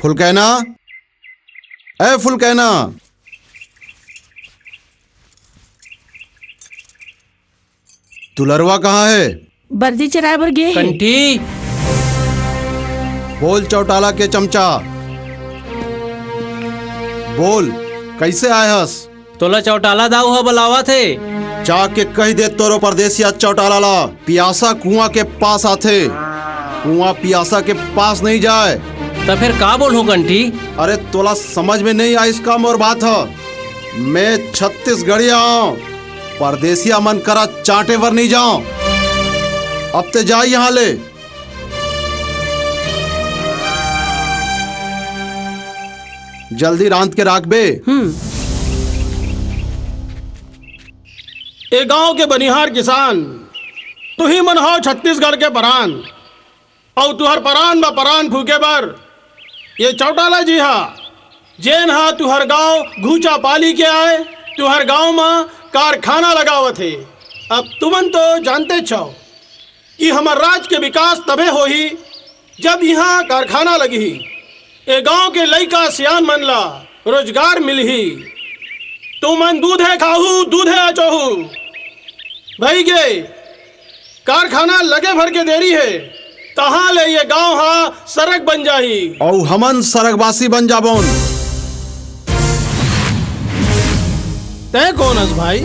फुलकैना, ए फुलकैना, दुलरवा कहाँ है? बर्दी चराए बर गे। कंठी बोल चौटाला के चमचा, बोल कैसे आए हस? तोला चौटाला दाऊ ह बुलावा थे। जाके कह दे तोरो परदेसिया चौटाला ला पियासा कुआं के पास आथे। कुआं पियासा के पास नहीं जाए। तो फिर का बोलूं कंठी? अरे तोला समझ में नहीं आई इसका मोर बात है। मैं छत्तीसगढ़िया हूँ, परदेसिया मन करा चाटे वर नहीं जाऊं। अब ते जा यहाँ ले। जल्दी रांध के राख बे। ए गांव के बनिहार किसान तू ही मन हो छत्तीसगढ़ के परान, और तुहर परान ब परान फूके बर ये चौटाला जी हा जेन हा तुहर गांव घूचा पाली के आए, तुहर गांव में कारखाना लगावत है। अब तुमन तो जानते छो कि हमर राज्य के विकास तबे होही जब यहाँ कारखाना लगी, ए गांव के लइका सियान मन ला रोजगार मिलही। तुमन दूधे खाहू दूधे अचोहू भाई गे, कारखाना लगे भर के देरी है, तहाँ ले ये गांव हा सड़क बन जाही और हमन सरगवासी बन जाबोन। तय कौन हस भाई?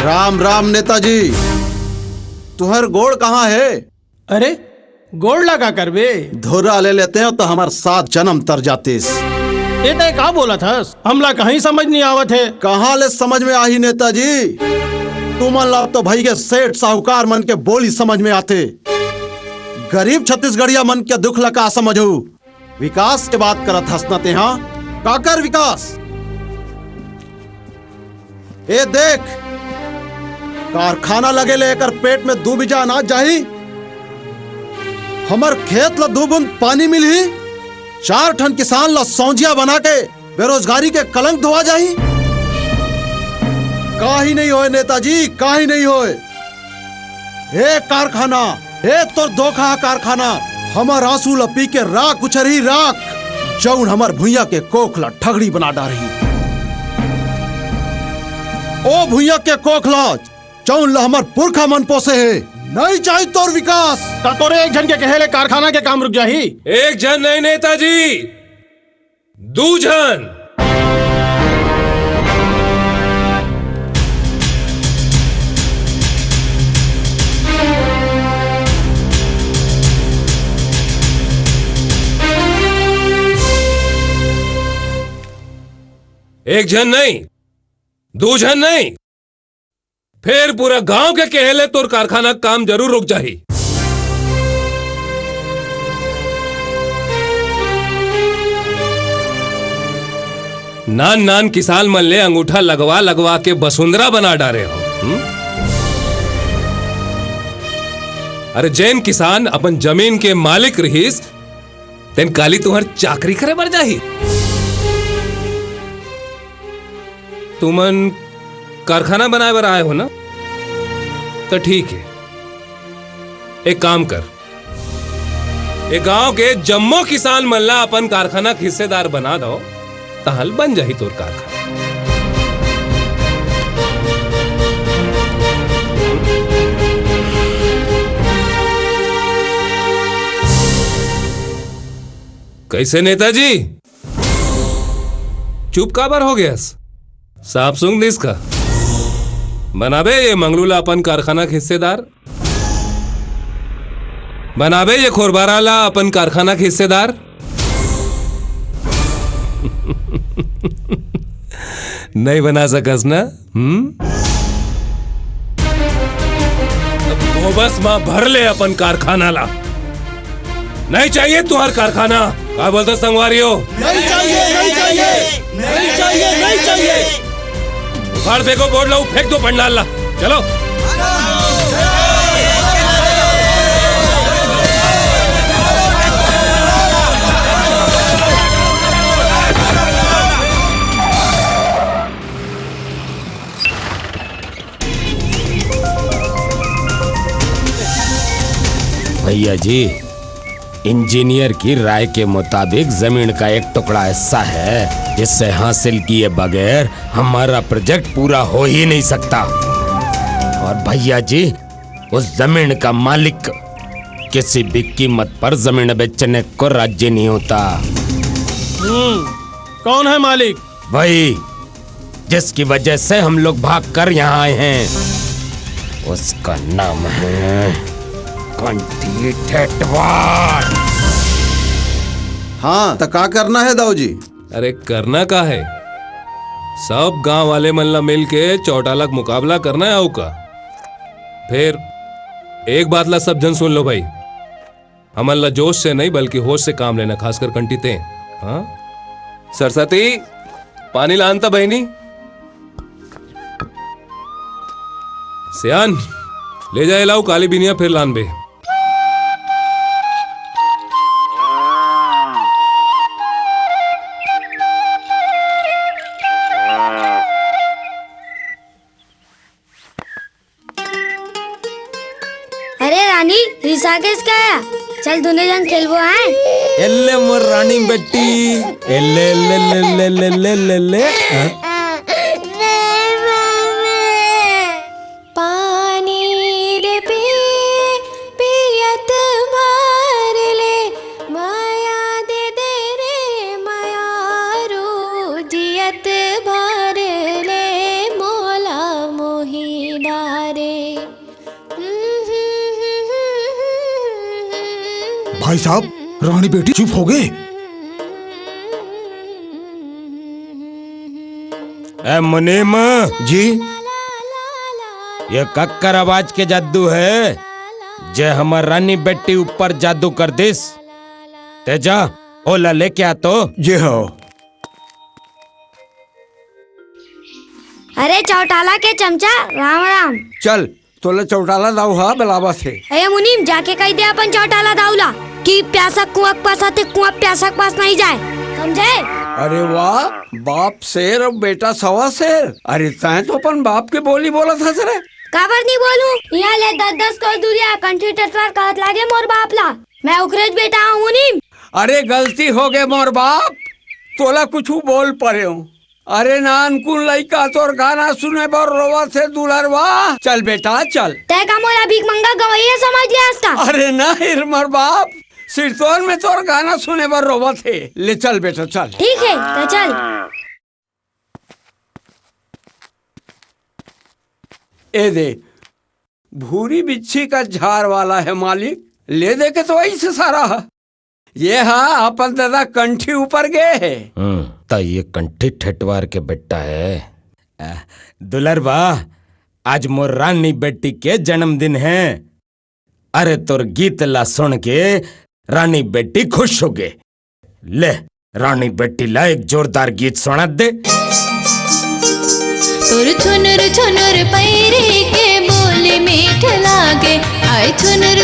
राम राम नेताजी, तुहर गोड़ कहाँ है? अरे गोड़ लगा करबे, धोरा ले लेते हैं तो हमार 7 जन्म तर जाते। ये तय का बोला था? हमला कहीं समझ नहीं आवत है। कहाँ ले समझ में आही नेताजी? तुमन ला तो भाई के सेठ साहूकार मन के बोली समझ में आते। गरीब छत्तीसगढ़िया मन के दुख लगा समझू। विकास के बात करत हंसनते। हाँ काकर विकास? ए देख, कारखाना लगे लेकर पेट में 2 बीजा अनाज जाही, हमर खेत ला 2 बूंद पानी मिलही, 4 ठन किसान ला सौंजिया बना के बेरोजगारी के कलंक धोआ जाही। काहे नहीं होए नेताजी, काहे नहीं होए? हे कारखाना, हे तोर धोखा कारखाना, हमर आंसू ला पी के राख उछरही राख, जौन हमर भुइया के कोखला ठगड़ी बना डारही। ओ भुइया के कोखला जौन ला हमर पुरखा मन पोसे है, नहीं चाहिए तोर विकास। तोरे एक जन के कहेले कारखाना के काम रुक जाही। एक जन नहीं नेताजी, 2 जन। एक जन नहीं, 2 जन नहीं, फिर पूरा गांव के कहेले तोर कारखाना काम जरूर रुक जाही। नान नान किसान मन ले अंगूठा लगवा लगवा के बसुंदरा बना डारे हो। अरे जैन किसान अपन जमीन के मालिक रहीस, तेन काली तुम्हार चाकरी करे बर जाही। तुमन कारखाना बनाए बर आए हो ना, तो ठीक है, एक काम कर, एक गांव के जम्मो किसान मन ला अपन कारखाना के हिस्सेदार बना दो, तहल बन जाही तोर कारखाना। कैसे नेताजी, चुप काबर हो गया? साफ सुंग दिस का बनाबे ये मंगलूला अपन कारखाना के हिस्सेदार, बनाबे ये खोरबारा ला अपन कारखाना के हिस्सेदार। नहीं बना सकस ना? बस मां भर ले अपन कारखाना ला। नहीं चाहिए तुम्हार कारखाना। क्या बोलते संगवारियों? नहीं चाहिए, नहीं चाहिए, नहीं चाहिए, नहीं चाहिए। उखाड़ फेंको बोर्ड लो, फेंक दो पंडाल ला। चलो भैया जी, इंजीनियर की राय के मुताबिक जमीन का एक टुकड़ा ऐसा है जिससे हासिल किए बगैर हमारा प्रोजेक्ट पूरा हो ही नहीं सकता। और भैया जी, उस जमीन का मालिक किसी भी कीमत पर जमीन बेचने को राजी नहीं होता। कौन है मालिक? वही जिसकी वजह से हम लोग भाग कर यहाँ आए हैं। उसका नाम है कंठी ठेठवार। हाँ तो का करना है दाऊ जी? अरे करना का है, सब गांव वाले मल्ला मिल के चौटाला का मुकाबला करना है। का फिर एक बात ला सब जन सुन लो भाई, हमल्ला जोश से नहीं बल्कि होश से काम लेना, खासकर कंटीते। हाँ सरस्वती, पानी लानता बहनी। सियान ले जाए लाऊ काली बिनिया, फिर लान बे। अरे रानी, रिसा किसका है? चल दोनों जन खेलबो हैं। एल्ले मोर रानी बेटी, एल्ले एल्ले एल्ले एल्ले एल्ले एल्ले। पानी रे पियत भर ले, माया दे दे रे माया जियत भर ले, मोला मोही डारे। भाई साहब, रानी बेटी चुप हो गए। ए मुनीम जी, ये कक्कर आवाज के जादू है जे हमार रानी बेटी ऊपर जादू कर दिस। तेजा ओला लेके आ तो। जी हो। अरे चौटाला के चमचा, राम राम। चल तोला चौटाला दाऊ हा बलावा से। अरे मुनीम, जाके कह दे अपन चौटाला दाऊला कि प्यासा कुआं के पास आते कुआं प्यासा के पास नहीं जाए, समझे? अरे वाह, बाप शेर और बेटा सवा शेर। अरे तैं तो अपन बाप के बोली बोला था सर। काबर नहीं बोलूं? यहाँ ले 10-10 कोस दूरिया कंठी टटवार कहत लागे मोर बाप ला। मैं उकरेज बेटा हूँ मुनीम। अरे गलती हो गए मोर बाप, तोला कुछ बोल पड़े हूँ। अरे नानकुन लइका तोर गाना सुने बर रोवा से दुलरवा। चल बेटा चल। तय का मोला भीख मंगा गवैया समझ लिया आस्ता। अरे नहीं मोर बाप, सिरतोन में तोर गाना सुने बर रोवा थे। ले चल बेटा चल। ठीक है तो चल। ए दे, भूरी बिच्छी का झाड़ वाला है मालिक, ले दे के तो वही से सारा। ये हाँ अपन दादा कंठी ऊपर गए है। तो ये कंठी ठेठवार के बेटा है। दुलरबा, आज मोर रानी बेटी के जन्मदिन है। अरे तोर गीत ला सुन के रानी बेटी खुश हो गए। ले रानी बेटी ला एक जोरदार गीत सुना दे। तोर छुनुर पैरी के बोले मीठ लागे, आए छुनुर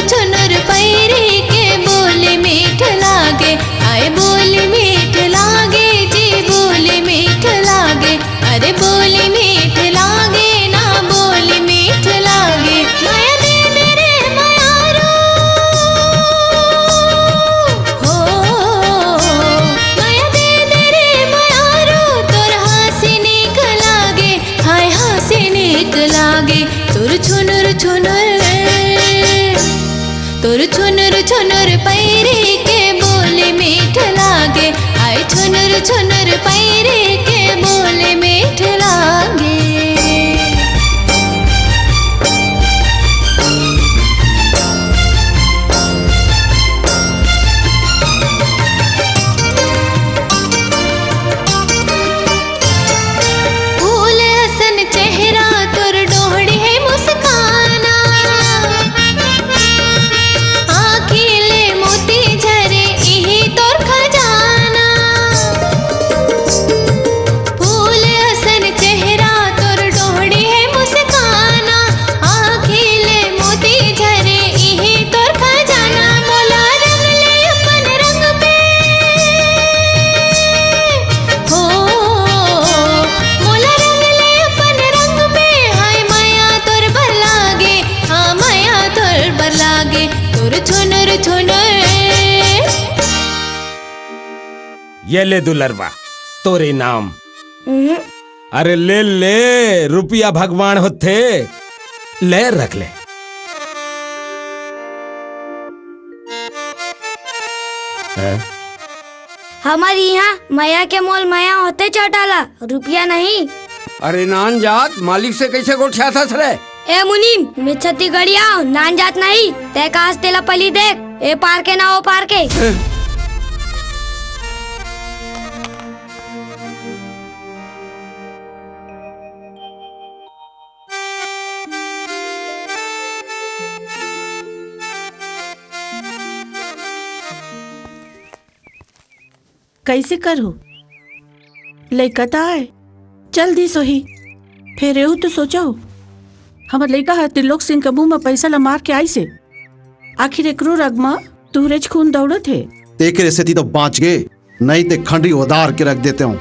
पैरी के बोले मीठ लागे, आए बोले मीठ लागे जी बोले मीठ लागे। अरे बोले मीठ लागे ना बोले मीठ लागे। माया दे दे रे मायारो हो, माया दे दे रे मायारो। तोर हासी नीक लागे, हाय हासी नीक लागे। तोर छुनुर पैरी के बोले मीठ लागे, आए छुनुर पैरी के बोले मीठ लागे। फूल हसन चेहरा तोर डोहड़ी है मुस्काना, आँखिले मोती झरे इही तोर खजाना। ये ले दुलरवा तोरे नाम। अरे ले ले, रुपया भगवान होते, ले रख ले। हमारी यहाँ माया के मोल माया होते चौटाला, रुपया नहीं। अरे नान जात मालिक से कैसे गोठिया था रे? ए मुनीम, मैं छत्तीसगढ़िया हूँ, नान जात नहीं। ते काश तेला पली देख, ए पार के ना ओ पार के। कैसे करू लइकता है चल दी सोही फिर एहू तो सोचो हमर लइका है त्रिलोक सिंह के मुंह में पैसा ला मार के आई से आखिर एकरो रगमा तुहरेज खून दौड़त है। तेकरे से तो बाँच गए, नहीं ते खंडी उधार के रख देते हूँ।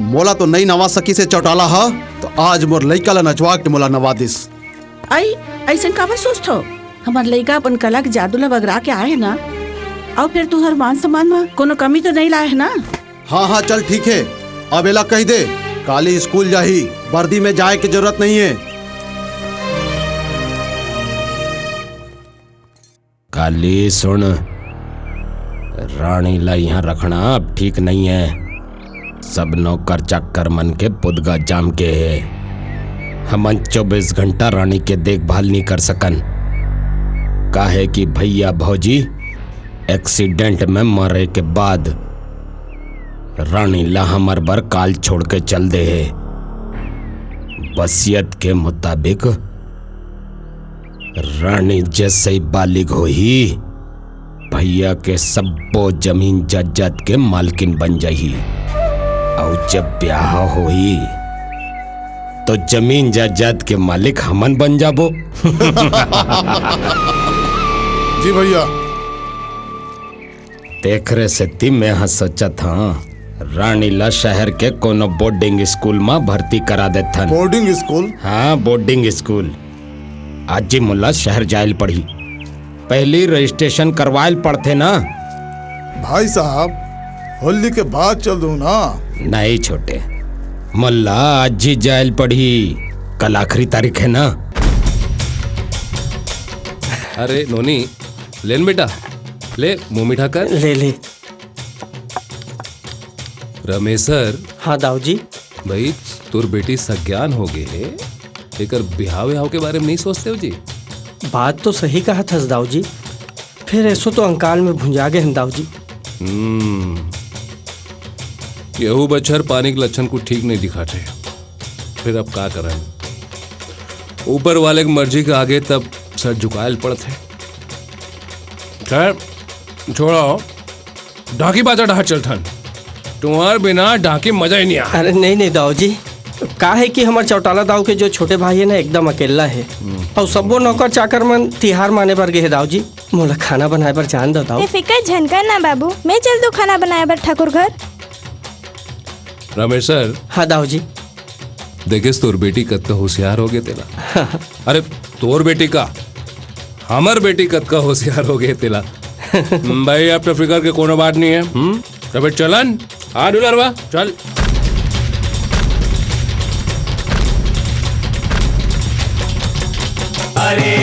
मोला तो नहीं नवा सकी से चौटाला हा, तो आज मोर लइका ला नचवा के मोला नवा दिस। आई ऐसा काबर सोचतो हमर लइका अपन कला के जादू ला बगरा के आए है ना, और फिर तुहर मान सम्मान में कोनो कमी तो नहीं लाए है ना। हाँ हाँ चल ठीक है, अब एला कह दे काली स्कूल जाही, वर्दी में जाए की जरूरत नहीं है। काली सुन, रानी ला यहाँ रखना अब ठीक नहीं है। सब नौकर चाकर मन के पुदगा जाम के है। हमन 24 घंटा रानी के देखभाल नहीं कर सकन, काहे कि भैया भौजी एक्सीडेंट में मरे के बाद रानी ला हमर बर काल छोड़ के चल दे है। वसीयत के मुताबिक रानी जैसे ही बालिग होही, भैया के सबो जमीन जायदाद के मालकिन बन जाही, और जब ब्याह होही तो जमीन जायदाद के मालिक हमन बन जाबो। जी भैया। देख रहे से ती मैं हाँ सोचा था रानी ला शहर के कोनो बोर्डिंग स्कूल में भर्ती करा देथन। Boarding school? हाँ बोर्डिंग स्कूल। आज जी मुल्ला शहर जायल पड़ी, पहली रजिस्ट्रेशन करवायल पड़ते ना। भाई साहब होली के बाद चल दूं ना। नहीं छोटे मुल्ला, आज जी जायल पड़ी, कल आखिरी तारीख है ना। अरे नोनी लेन बेटा, ले मुंह मीठा कर। ले ले। रमेशर। हाँ दाऊ जी। भाई तुर बेटी सज्ञान हो गए, लेकर बिहाव विहाव के बारे में नहीं सोचते हो जी? बात तो सही कहा था दाऊ जी, फिर ऐसो तो अंकाल में भुंजा गए हैं दाऊ जी। यहू बच्छर पानी के लक्षण को ठीक नहीं दिखाते, फिर अब क्या करें? ऊपर वाले की मर्जी के आगे तब सर झुकायल पड़ते। खैर छोड़ो, ढाकी बाजा ढाट चलथन, तुम्हारे बिना ढाकी मजा ही नहीं आ। अरे नहीं नहीं दाऊ जी, का है कि हमारे चौटाला दाऊ के जो छोटे भाई है ना एकदम अकेला है, और सबो नौकर चाकर मन तिहार माने पर गए है दाऊ जी। मोला खाना बनाए पर जान दो दाऊ। फिकर झनका ना बाबू, मैं चल दो खाना बनाए पर ठाकुर घर। रमेश सर। हाँ दाऊ जी। देखिस तोर बेटी कद का होशियार हो गए तेला। अरे तोर बेटी का, हमार बेटी कद का होशियार हो गए तेला। भाई अब तो फिकर के कोनो बात नहीं है। तो फिर चलन आ डुलरवा चल। अरे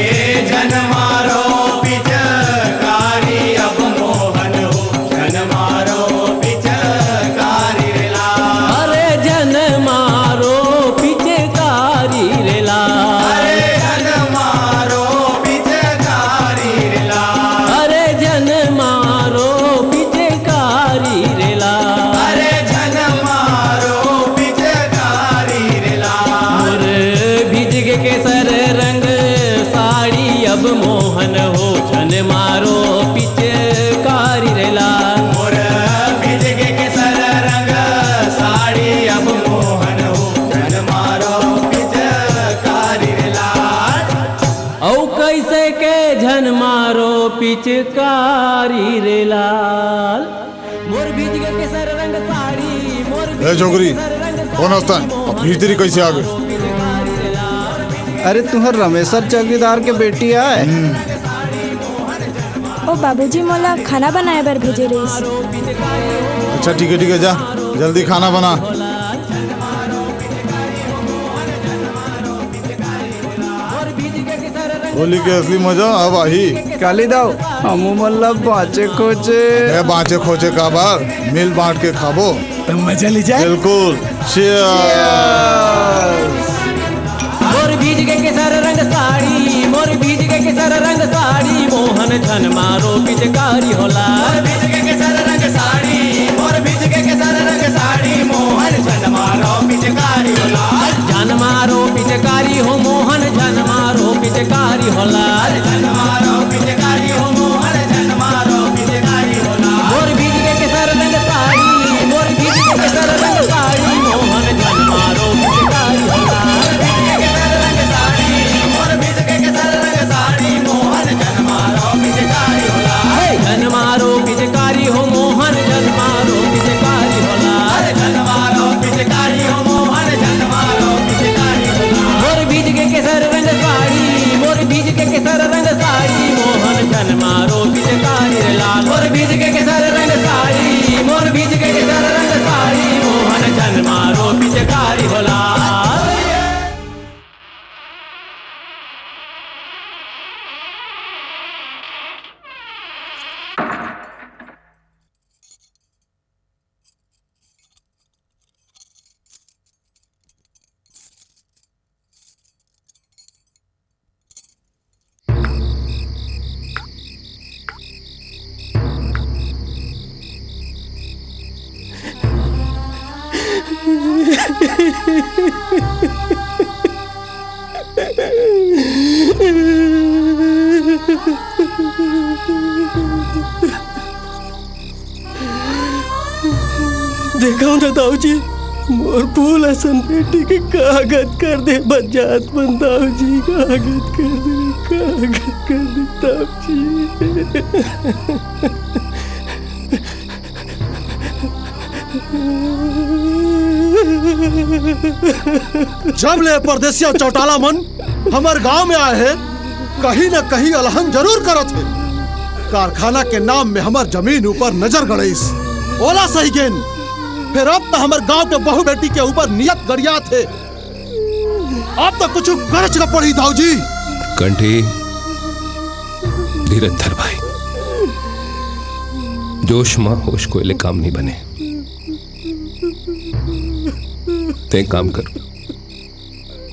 जन मारो पिचकारी अब मोहन हो, जन मारो पिचकारी रेला। अरे जन मारो पिचकारी रेला। अरे जन मारो पिचकारी रेला। अरे जन मारो पिचकारी रेला। अरे जन मारो पिचकारी रेला। मोर भिज के सर रंग अब मोहन हो, जन मारो पिचकारी रेला। मोर भिज के सर रंग साड़ी अब मोहन हो, जन मारो पिचकारी रेला। औ कैसे के झन मारो पिचकारी रेला। मोर भिज के सर रंग साड़ी, मोर जोगरी कौन हस्तान अब भीतरी कैसे आ गए? अरे तुम्हार रमेशर चौकीदार के बेटी आए। ओ बाबूजी मोला खाना बनाए बर भेजे रही। अच्छा ठीक है जा जल्दी खाना बना। होली के असली मजा अब आई। काली दाव हमू मल्ला बाचे खोचे बाँचे खोचे का बार मिल बांट के खाबो तो मजा ले जाए। बिल्कुल मोर भीज के केसर रंग साड़ी, मोर भीज के केसर रंग साड़ी, मोहन झन मारो पिचकारी होला। मोर भीज के केसर रंग साड़ी, मोर भीज के केसर रंग साड़ी, मोहन झन मारो पिचकारी होला। झन मारो पिचकारी हो मोहन झन मारो पिचकारी होला। झन मारो पिचकारी हो मोहन झन मारो पिचकारी होला। मोर भीज के केसर रंग साड़ी, मोर भीज के केसर रंग साड़ी, मोहन झन मारो पिचकारी होला। झन मारो पिचकारी हो मोहन झन मारो पिचकारी होला। झन मारो पिचकारी हो मोहन झन मारो पिचकारी होला। मोर भीज के केसर रंग साड़ी, मोर भीज के केसर रंग साड़ी, मोहन झन मारो पिचकारी रे लाल। मोर भीज के केसर रंग साड़ी, मोर भीज के केसर रंग साड़ी, मोहन झन मारो पिचकारी होला। देखो ना दाऊ जी, मोर फूल हसन बेटी के कागज कर दे बजात बन दाऊ जी, कागज कर दे, कागज कर दे दाऊ जब ले परदेसिया चौटाला मन हमार गांव में आए हैं, कहीं न कहीं अलहन जरूर करत है। कारखाना के नाम में हमार जमीन ऊपर नजर गड़ीस, ओला सही गेन। फिर अब तो हमारे गांव के बहू बेटी के ऊपर नियत गरिया थे। अब तो कुछ गरज न पड़ी दाऊ जी। कंठी धीरज धर भाई, जोश मां होश कोयले काम नहीं बने। ते काम कर,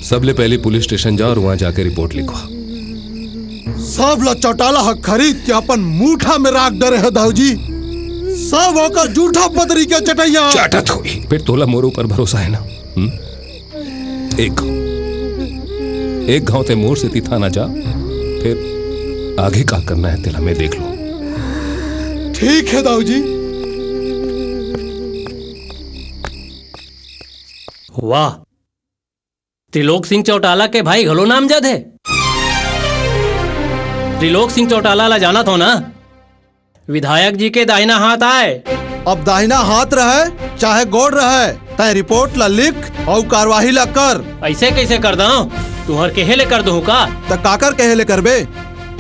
सबले पहले पुलिस स्टेशन जा और वहां जाके रिपोर्ट लिखवा। सब लोग चौटाला हक खरीद के अपन मूठा में राख डरे है दाऊ जी। सब होकर झूठा पतरी के चटैया चाटत हुई। फिर तोला मोर ऊपर भरोसा है ना? एक गांव ते मोर से तीथा ना जा, फिर आगे का करना है तेरा मैं देख लूं। ठीक है दाऊ जी। वाह, त्रिलोक सिंह चौटाला के भाई घलो नामजद है। त्रिलोक सिंह चौटाला ला जाना तो ना, विधायक जी के दाहिना हाथ आए। अब दाहिना हाथ रहे चाहे गोड़ रहे, तय रिपोर्ट ला लिख और कार्यवाही ला कर। ऐसे कैसे कर दो? तुहर केहेले कर दू का? त काकर केहेले करबे?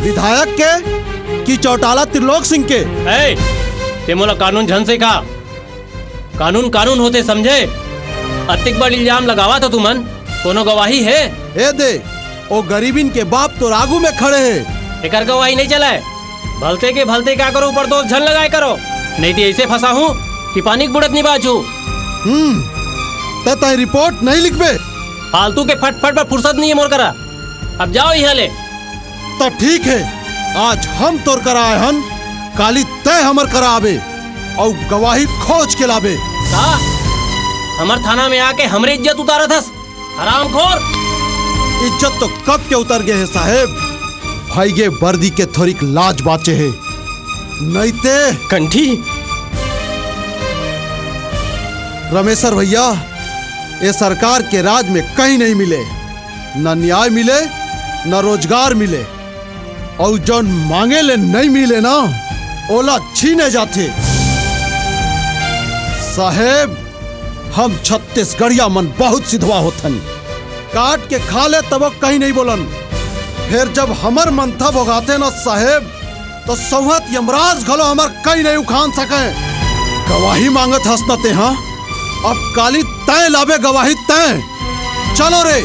विधायक के कि चौटाला त्रिलोक सिंह के? ते मोला कानून झन से का? कानून कानून होते समझे। अतिक बड़ इल्जाम लगावा तो तुमन कोनो गवाही है? ए दे, ओ गरीबिन के बाप तो रागू में खड़े है। एकर गवाही नहीं चलाए। भलते के भलते क्या करो, ऊपर दोष झन लगाए करो, नहीं तो ऐसे फंसा हूँ कि पानी बुड़त नहीं बाजू। तय रिपोर्ट नहीं लिखबे? फालतू के फटफट पर फुर्सत नहीं है मोर करा। अब जाओ यहाँ ले। तो ठीक है, आज हम तोर कराए हन, काली तय हमर कराबे और गवाही खोज के लाबे। हमर थाना में आके हमरे इज्जत उतारा था हरामखोर। इज्जत तो कब के उतर गए है साहेब। भाई ये वर्दी के थोड़ी लाज बाचे है, नहीं ते कंठी। रमेशर भैया, ये सरकार के राज में कहीं नहीं मिले, न न्याय मिले न रोजगार मिले, और जो मांगे ले नहीं मिले ना, ओला छीने जाते। साहेब, हम छत्तीसगढ़िया मन बहुत सिधवा होथन, काट के खा ले तब कहीं नहीं बोलन। फिर जब हमर मंथा भोगाते न साहेब, तो सौहत यमराज घलो हमर कहीं नहीं उखान सके। गवाही मांगत हंसते हाँ। अब काली तय लावे गवाही तय। चलो रे।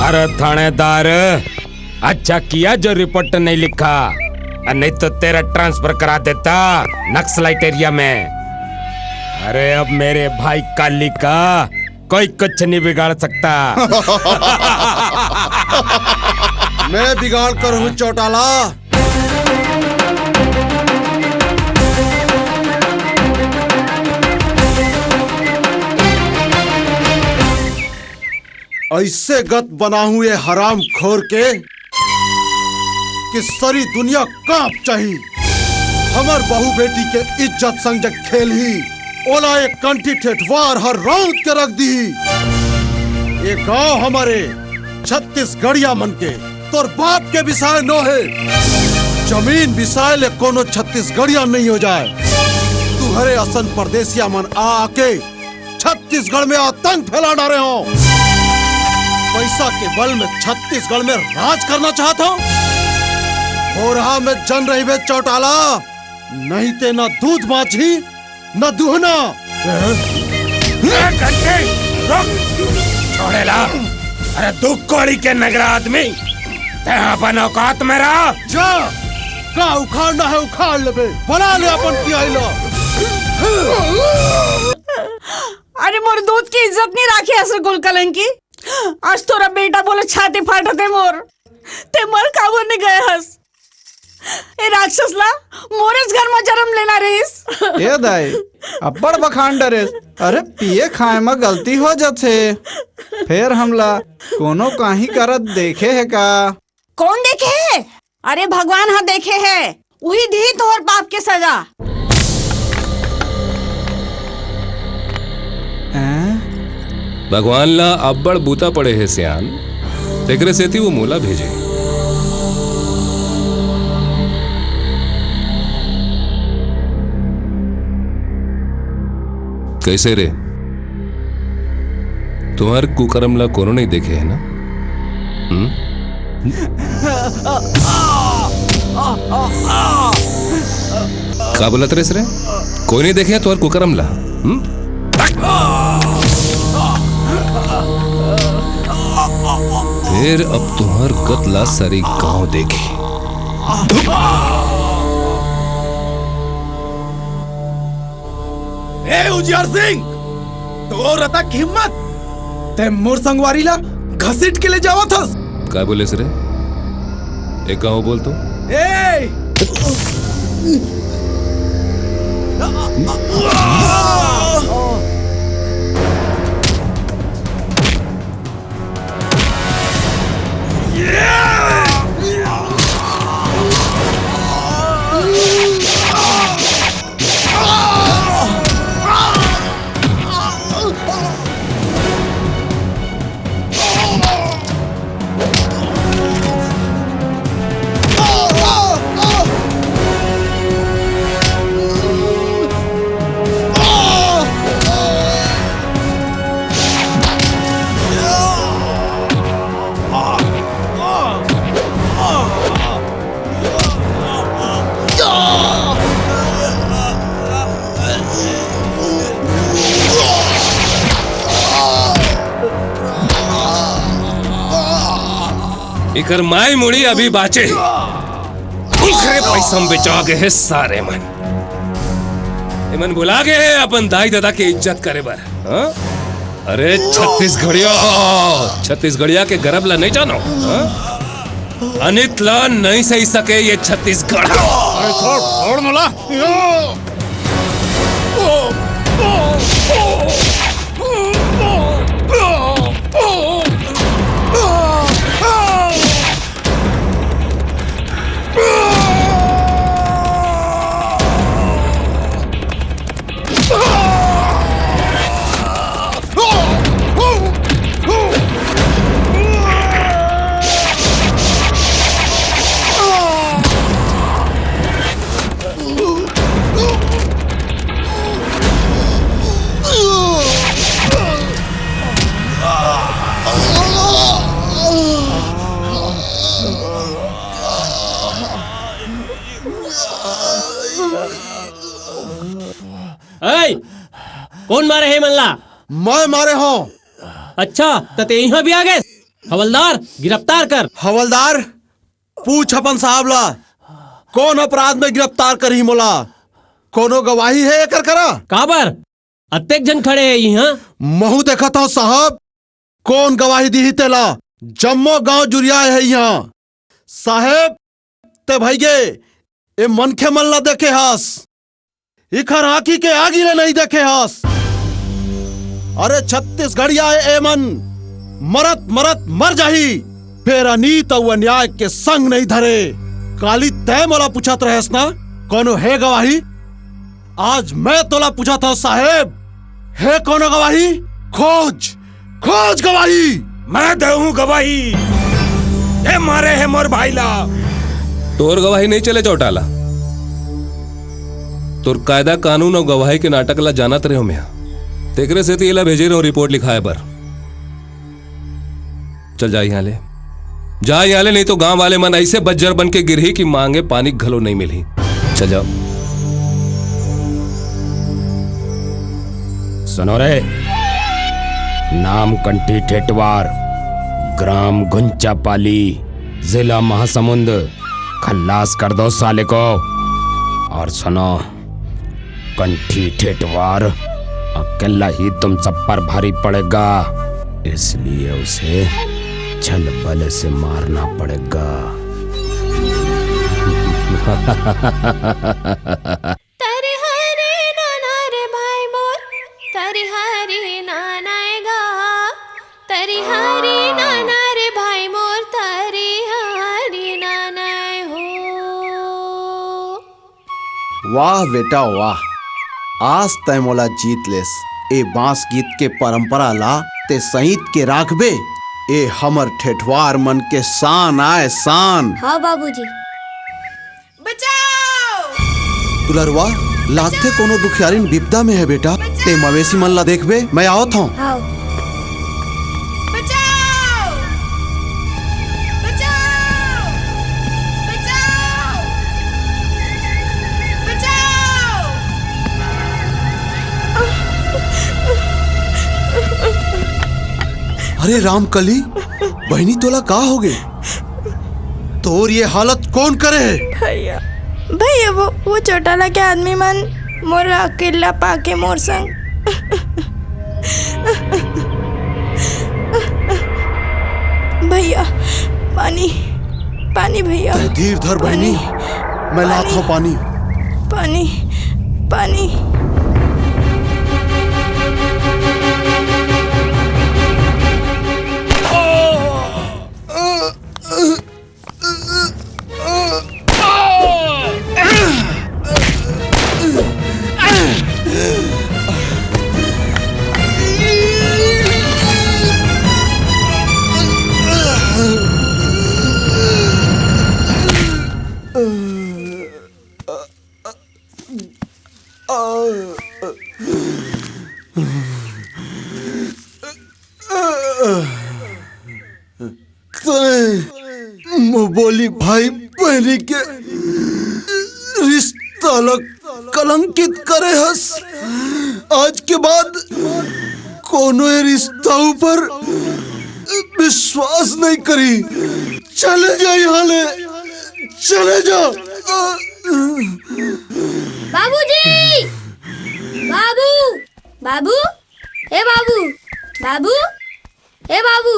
अरे थानेदार, अच्छा किया जो रिपोर्ट नहीं लिखा, नहीं तो तेरा ट्रांसफर करा देता नक्सलाइट एरिया में। अरे अब मेरे भाई काली का कोई कुछ नहीं बिगाड़ सकता। मैं बिगाड़ कर हूँ चौटाला। ऐसे गत बना हूँ ये हराम खोर के कि सारी दुनिया कांप चाहिए। हमार बहू बेटी के इज्जत संग जग खेल ही ओला एक कंठी ठेठवार हर राउंड के रख दी। ये गांव हमारे छत्तीसगढ़िया मन के तोर बाप के विषय नो है। जमीन विषय ले कोनो छत्तीसगढ़िया नहीं हो जाए। तू हरे असन परदेसिया मन आके छत्तीसगढ़ में आतंक फैला डाले हो। पैसा के बल में छत्तीसगढ़ में राज करना चाहता हूँ। हो रहा मैं जन रही वे चौटाला, नहीं ते न दूध माछी न दुहना। छोड़ेला। अरे दुख कोड़ी के नगरा आदमी ते अपन औकात में रहा। जा का उखाड़ना है उखाड़ ले। बना ले अपन की आइलो। अरे मोर दूध की इज्जत नहीं राखी ऐसे गुल कलंकी। आज तोरा बेटा बोले छाती फाटते मोर ते मर काबू नहीं गए हस। ए राक्षस ला मोरेस घर में जन्म लेना रहीस। ए दाई अब्बड़ बखान डरेस। अरे पिए खाए में गलती हो जाते फिर हमला कोनो काही करत देखे है का? कौन देखे है? अरे भगवान हाँ देखे है। वही दी तोहर पाप के सजा। भगवान ला अब्बड़ बूता पड़े है सियान, तेकरे सेती वो मोला भेजे। कैसे रे, तुम्हारे कुकर्म ला कोनो नहीं देखे है ना? का बोलत रे? कोई नहीं देखे तुम्हारे कुकर्म ला? फिर अब तुम्हार कतला सारी गांव देखे। ए उजियार सिंह, तो रता की हिम्मत ते मोर संगवारी ला घसीट के ले जावा थस। का बोले सरे? एक गांव बोल तो। ए इकर माई मुड़ी अभी बाचे। उखरे पैसा बेचा गए है सारे मन। मन बुला गए है अपन दाई दादा के इज्जत करे बर। हाँ? अरे छत्तीसगढ़िया के गरब ला नहीं जानो? हाँ? अनित ला नहीं सही सके ये छत्तीसगढ़। छोड़ मोला। ऐ, कौन मारे है मल्ला? मैं मारे हो। अच्छा तो ते यहाँ भी आ गए? हवलदार गिरफ्तार कर। हवलदार पूछ अपन साहब ला कौन अपराध में गिरफ्तार करी मोला? कोनो गवाही है एकर करा? काबर अत्येक जन खड़े है यहाँ। महू देखा था साहब, कौन गवाही दी तेला? जम्मो गांव जुरिया है यहाँ साहेब। ते भाई गे ए मनखे मन ला देखे हस, इखर आखी के आगी ले नहीं देखे हस। अरे छत्तीसगढ़िया ए मन मरत मरत मर जाही, फिर अनीत और अन्याय के संग नहीं धरे। काली तय मोला पूछत रहेस ना कोनो है गवाही? आज मैं तोला पूछा था साहेब, है कोनो गवाही? खोज खोज गवाही। मैं दहूं गवाही, ए मारे है मोर भाईला। तोर गवाही नहीं चले चौटाला, तोर कायदा कानून और गवाही के नाटक ला जानत रहे हो मैं। तेकरे से तेला भेजे रहो रिपोर्ट लिखाए पर। चल जा यहाँ ले, जा यहाँ ले, नहीं तो गांव वाले मन ऐसे बज्जर बन के गिरही कि मांगे पानी घलो नहीं मिली। चल जाओ। सुनो रे, नाम कंठी ठेठवार, ग्राम गुंचापाली, जिला महासमुंद। खल्लास कर दो साले को। और सुनो, कंठी ठेठवार अकेला ही तुम सब पर भारी पड़ेगा, इसलिए उसे छल बल से मारना पड़ेगा। तारे हरे नाना रे भाई मोर, तारे हरे नाना गा, तारे हरे नाना रे भाई मोर, तारे हरे नाना हो। वाह बेटा वाह, आज तय मोला जीत लेस। ए बांस गीत के परंपरा ला ते सहित के राखबे। ए हमर ठेठवार मन के शान आए शान। हाँ बाबूजी। दुलरवा लागते कोनो दुखियारिन विपदा में है बेटा। ते मवेशी मन ला देखबे, मैं आवत हूँ। हाँ। अरे रामकली, बहनी तोला का हो गए? तोर ये हालत कौन करे है? भैया भैया वो चौटाला के आदमी मन मोरा अकेला पाके मोर संग। भैया पानी पानी भैया। धीर धर बहनी, मैं लाता हूँ पानी। पानी पानी। बोली भाई बहनी के रिश्ता कलंकित करे हस। आज के बाद कोनो रिश्ता ऊपर विश्वास नहीं करी। चले जा यहाँ ले, चले जा। बाबूजी, बाबू, बाबू, ए बाबू, बाबू, ए बाबू,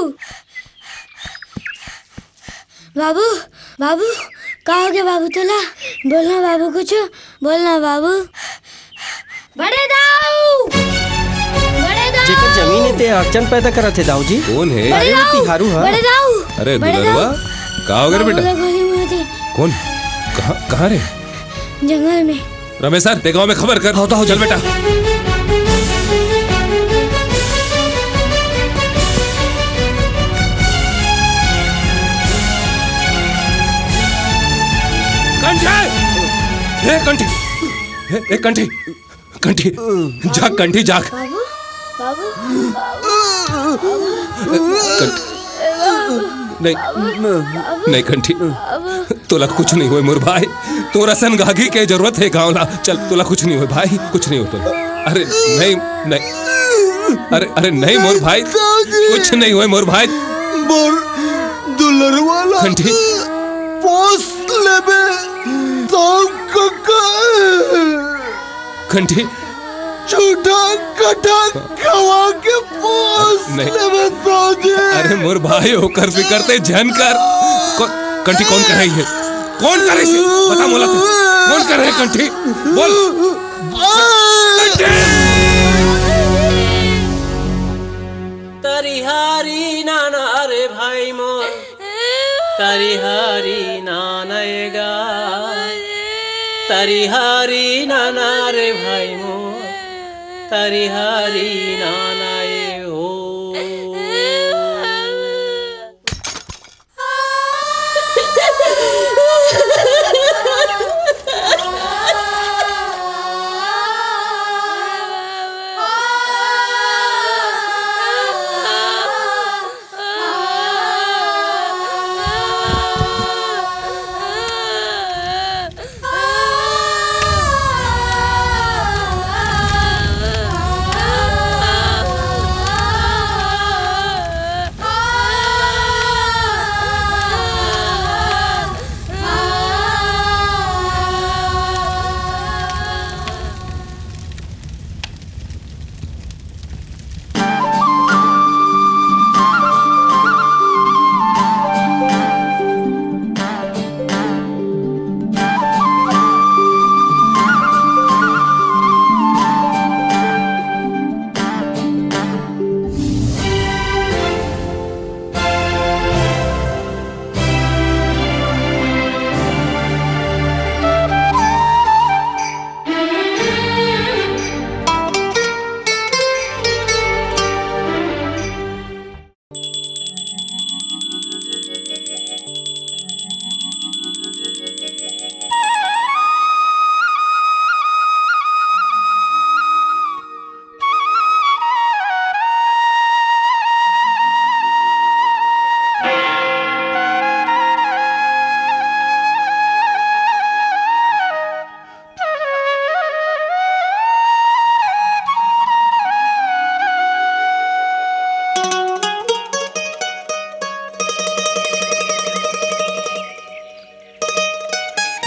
बाबू, बाबू, कहाँ हो गया बाबू तोला? बोलना बाबू, कुछ बोलना बाबू। बड़े दाऊ, बड़े दाऊ। जेकर जमीन है ते अड़चन पैदा करत है दाऊ जी। कौन है? बड़े दाऊ, तिहारू है। बड़े दाऊ। अरे दुलरुआ, कहाँ हो गए रे बेटा? गोली मार दे। कौन? कहाँ रे? जंगल में। रमेश सर, ते गाँव में खबर कर। होता हो चल बेटा। कंठी, ए कंठी, कंठी, जाग कंठी जाग। बाबू, बाबू, नहीं नहीं कंठी, तोला कुछ नहीं हुए मोर भाई। तोरा सन गागी के जरूरत है गाँव ला। चल, तोला कुछ नहीं हुए भाई, कुछ नहीं हो तोला। अरे नहीं नहीं, अरे नहीं मोर भाई, कुछ नहीं हुआ मोर भाई। मोर दुलर वाला घंटी पोस्ट लेबे साहु काका घंटी छोटा कटा खवा के पोस्ट नहीं। लेबे साहु। अरे मोर भाई होकर फिकरते झन कर। कंठी कौन कर रही है? कौन कर रही है? बता मोला तू कौन कर रहे कंठी? बोल। तरिहारी नाना रे भाई मोर, तरिहारी नाना एगा, तरिहारी नाना रे भाई मोर, तरिहारी नाना ए हो।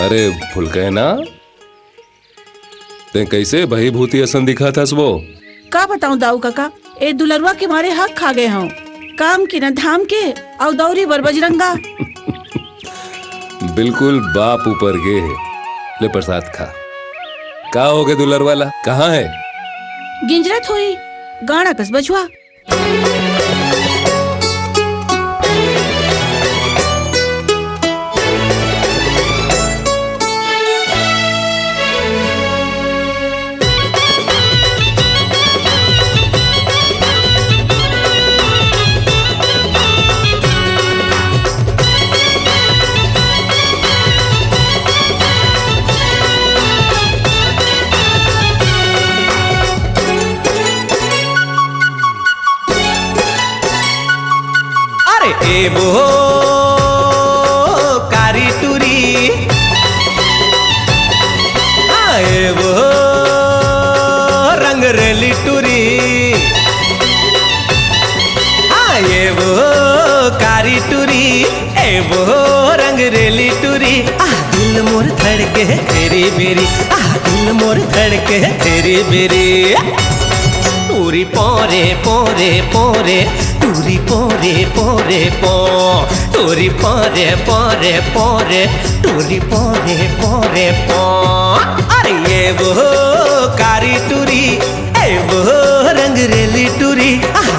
अरे भूल गए ना ते कैसे भई भूती असन दिखा था वो? का बताऊं दाऊ काका, ए दुलरवा के मारे हक खा गए हूँ। काम की न धाम के और दौरी बर बजरंगा। बिल्कुल बाप ऊपर गे है। ले प्रसाद खा। का हो गए दुलर वाला, कहाँ है? गिंजरत हुई गाना कस बछुआ। ए वो कारी टूरी, आए वो रंग रेली टूरी, आए वो कारी टूरी, ए वो रंग रेली टूरी। दिल मोर धड़के तेरी मेरी, दिल मोर धड़के तेरी मेरी। टूरी पोरे पोरे पोरे, टूरी पोरे पोरे पो, टूरी पोरे पोरे पोरे, टूरी पोरे पोरे पो। अरे ये वो कारी टूरी, ए वो रंग रेली टूरी।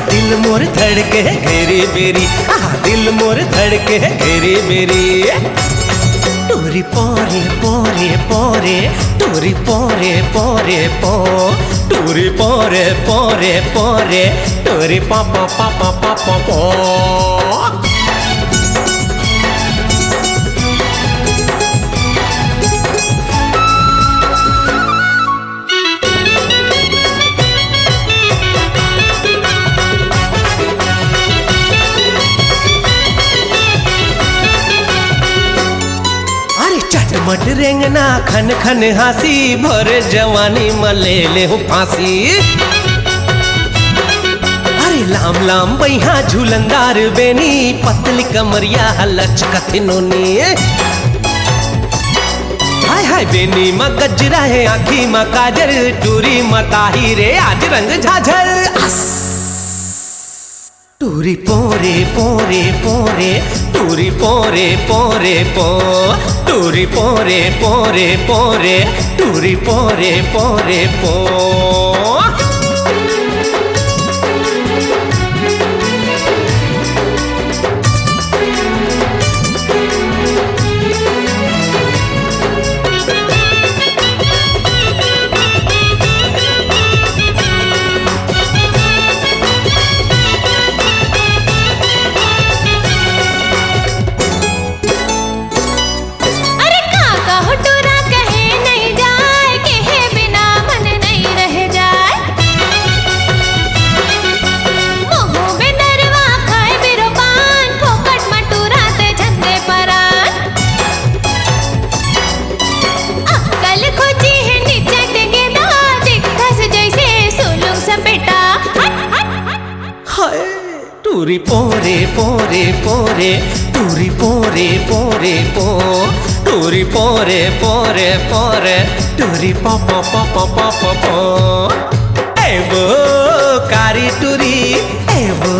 दिल मोर धड़के घेरी मेरी, दिल मोर धड़के घेरी मेरी। टूरी पोरे पोरे पोरे, टूरी पोरे पोरे पो, टूरी पोरे पोरे पोरे, टूरी पा पा पा पा पा पा पो। मट रेंगना खन खन हासी भरे जवानी में ले ले हूँ फांसी। अरे लाम लाम बैहा झूलंदार बेनी पतली कमरिया लचकत नोनी। हाय हाय बेनी में गजरा है आँखी में काजर टूरी मताही रे आज रंग झाझर। टूरी पोरे पोरे पोरे टूरी पोरे पोरे पो टूरी पोरे पोरे पोरे टूरी पोरे पोरे पो। टूरी पोरे पोरे पोरे टूरी पोरे पोरे पो टूरी पोरे पोरे पोरे टूरी पो पो पो पो पो पो पो। ए वो कारी टूरी ए वो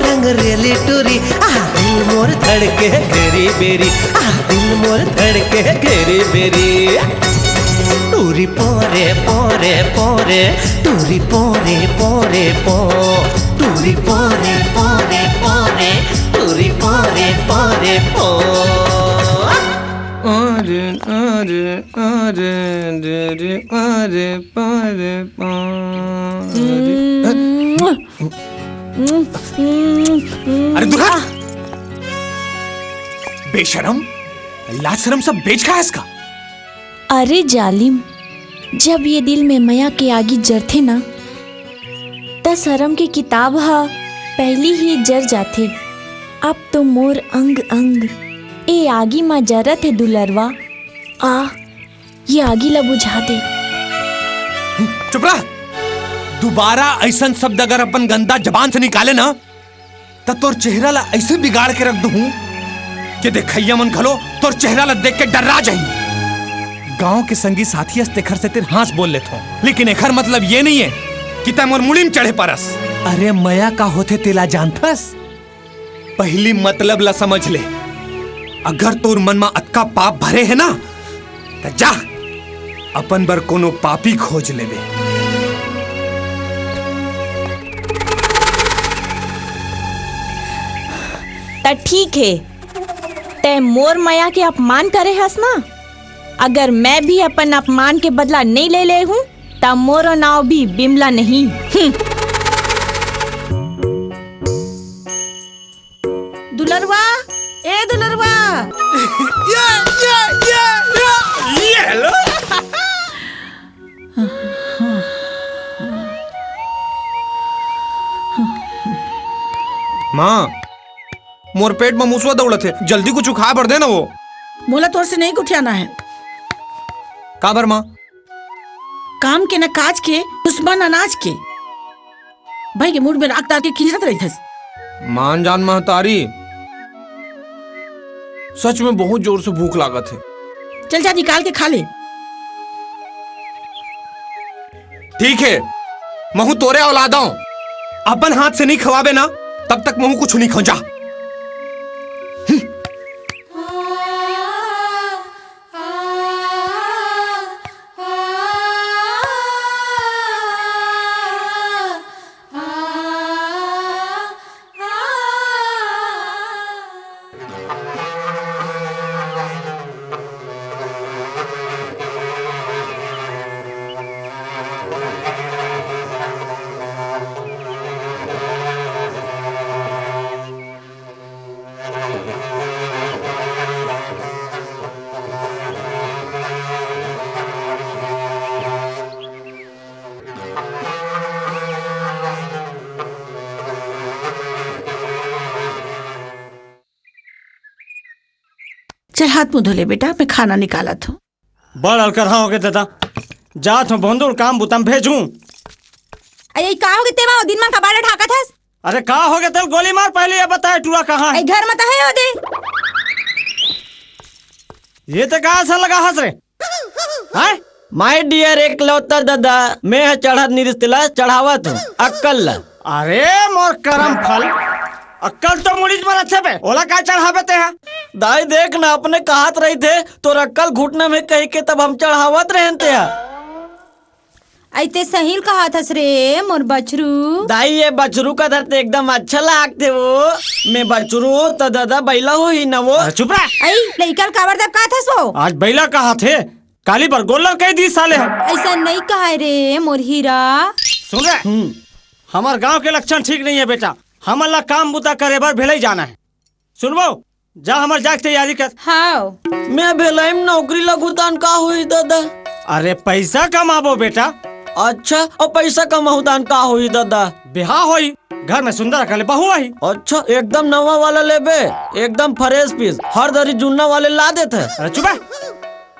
रंग रेली टूरी दिल मोर धड़के घेरी बेरी दिल मोर धड़के घेरी बेरी। टूरी पोरे पोरे पोरे टूरी पोरे पोरे पो टूरी पोरे पोरे पोरे टूरी पोरे पोरे पो। अरे अरे अरे अरे अरे अरे अरे दुर्गा बेशरम लाज शर्म सब बेच खा है इसका। अरे जालिम, जब ये दिल में माया के आगी जरथे ना त शर्म की किताब हा पहली ही जर जाथे। अब तो मोर अंग अंग ए आगी मा जरत है दुलरवा। आ ये आगी ला बुझा दे। चुप रह। दोबारा ऐसा शब्द अगर अपन गंदा जबान से निकाले ना तब तोर चेहरा ला ऐसे बिगाड़ के रख दूं कि देखैया मन खलो तोर चेहरा ला देख के डरा जाई। गांव के संगी साथी अस्तेखर से तेरे हाथ बोल लेते हो, लेकिन एखर मतलब ये नहीं है कि तय मोर मुड़ीम चढ़े परस। अरे मया का होते तेला जानथस? पहली मतलब ला समझ ले। अगर तोर मन में अतका पाप भरे है ना तो जा अपन बर कोनो पापी खोज लेबे। त ठीक है, ते मोर माया के अपमान करे हस ना। अगर मैं भी अपन अपमान के बदला नहीं ले ले हूँ तब मोरो नाव भी बिमला नहीं। दुलरवा ए दुलरवा ये हेलो। माँ मोर पेट में मुसवा दौड़त है, जल्दी कुछ खा भर दे ना। वो मोला तोर से नहीं कुठियाना है। काबर माँ? काम के न काज के दुश्मन अनाज के भाई के मूड में राख डाल के खिंचत रही थस। मान जान महतारी, सच में बहुत जोर से भूख लागत है। चल जा निकाल के खा ले। ठीक है, महू तोरे औलादा हूं, अपन हाथ से नहीं खवाबे ना तब तक महू कुछ नहीं खो। जा हाथ मुंह धोले बेटा, मैं खाना निकालत हूँ। बड़ अलकर हाँ हो गए दादा, जात हूँ बंदूर काम बुतम भेजूं। अरे का हो गए तेवा दिन में कबाड़ा ढाका था? अरे का हो गया तेल गोली मार, पहले ये बताए टूरा कहाँ है? घर में तो है ओदे। ये तो कहाँ से लगा हंस रे? हाय माय डियर एक लौता दादा, मैं चढ़ा निरस्तला चढ़ावत हूँ अक्कल। अरे मोर करम फल, अक्कल तो मुड़ीज में अच्छे पे ओला का चढ़ावे ते है? दाई देख ना, अपने कहत रही थे तो अक्कल घुटना में कह के तब हम चढ़ावत रहते हैं। ऐते सहील कहा था रे मोर बछरू। दाई ये बछरू का धरते एकदम अच्छा लागते वो, मैं बछरू तो दादा बैला हो ही ना वो। चुप रह। आई लइकल काबर दब कहा था सो? आज बैला कहा थे, काली पर गोल्लर कह दी साले हम। ऐसा नहीं कहा रे मोर हीरा। सुन रहे, हमार गांव के लक्षण ठीक नहीं है बेटा, हम अल्लाह काम बुता करे बार भेले ही जाना है। सुनबो, जा हमार जाग तैयारी कर। हाँ मैं भेला नौकरी लगुतान का हुई दादा? अरे पैसा कमाबो बेटा। अच्छा, और पैसा कमाउतान का हुई दादा? बिहार होई, घर में सुंदर अकले बहू आई। अच्छा, एकदम नवा वाला लेबे, एकदम फ्रेश पीस, हर दरी जुन्ना वाले ला देते। अरे चुप है,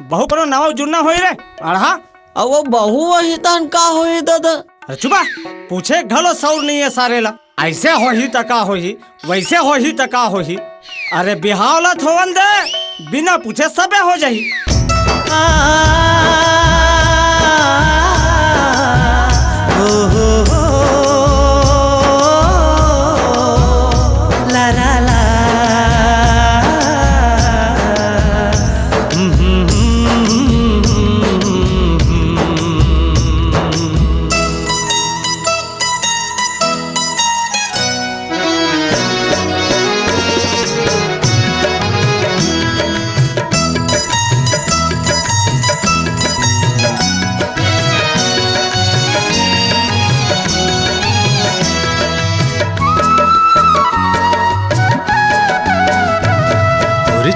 बहू करो नवा जुन्ना होई रे। अढ़ा अब वो बहू वही तान का होई दादा? अरे चुप है, पूछे घलो सौर नहीं है सारे ला। ऐसे हो ही तका हो ही, वैसे हो ही तका हो ही। अरे बिहावला थोवन दे, बिना पूछे सबे हो जाही। ला ला ला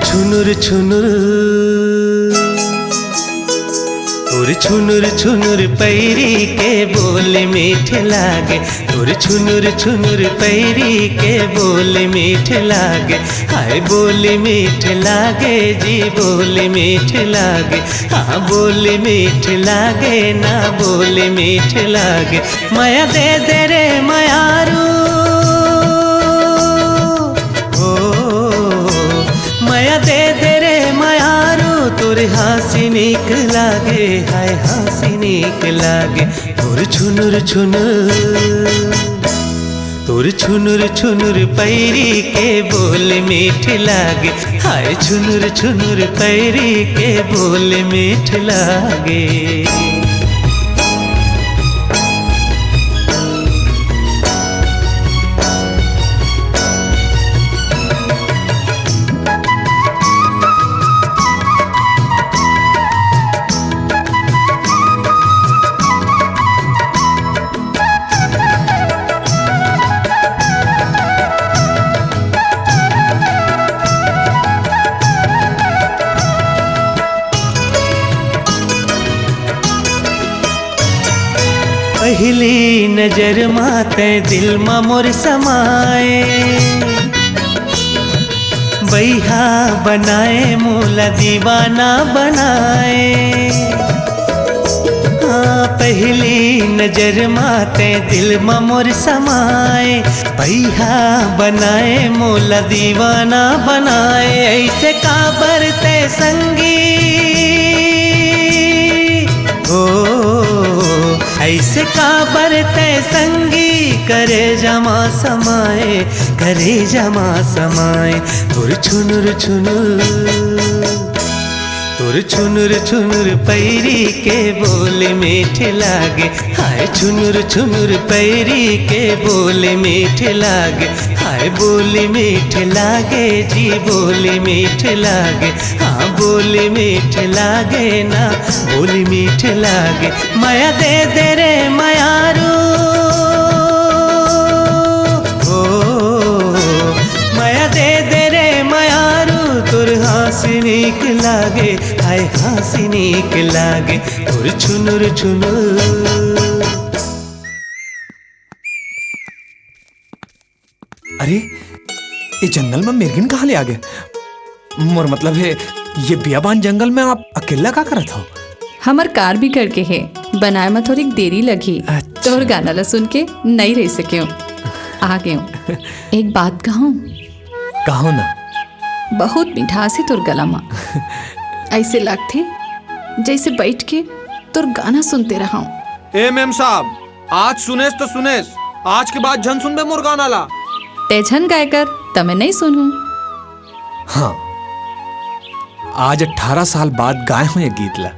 छुनुर छुनुर और छुनुर छुनुर पैरी के बोले मीठे लागे, और छुनुर छुनुर पैरी के बोले मीठे लागे। हाय बोले मीठे लागे जी, बोले मीठे लागे। हाँ बोले मीठे लागे ना, बोले मीठे लागे। माया दे दे रे मायारू, माया दे दे रे मायारू, तोर हंसी नीक लागे। हाय हंसी नीक लागे। तोर छुनुर छुनुर, तोर छुनुर छुनुर पैरी के बोल मीठ लागे। हाय छुनुर छुनुर पैरी के बोल मीठ लागे। पहली नजर माते दिल मा मोर समाए, बैहा बनाए मोला दीवाना बनाए। हाँ पहली नजर माते दिल मा मोर समाए, बैहा बनाए मोला दीवाना बनाए। ऐसे काबर ते संगी हो, ऐसे काबर ते संगी करे जमा समाए, करे जमा समाए। तोर छुनुर छुनुर, तोर छुनुर छुनुर पैरी के बोले मीठ लागे। हाय छुनुर छुनुर पैरी के बोले मीठ लागे। हाय बोले मीठ लागे जी, बोले मीठ लागे। हाँ बोले मीठ लागे ना, बोले मीठ लागे। माया दे दे रे मायारू, माया दे दे रे मायारू, तोर हंसी नीक लागे। हाय हंसी नीक लागे। तोर छुनुर छुनुर। अरे ये जंगल में मिर्गिन कहाँ ले आ गया? मोर मतलब है ये बियाबान जंगल में आप अकेला का करत हो? हमार कार भी करके है, बनाए में थोड़ी देरी लगी। तोहर गाना ला सुन के नहीं रह सके आ गए। एक बात कहूँ? कहो ना। बहुत मिठास है तोर गला में। ऐसे लगते जैसे बैठ के तोर गाना सुनते रहा हूँ। ए मेम साहब, आज सुनेस तो सुनेस, आज के बाद झन सुनबे मोर गाना ला। ते झन गाय कर तमे नहीं सुनूं। हाँ, आज 18 साल बाद गाए हूं ये गीत ला।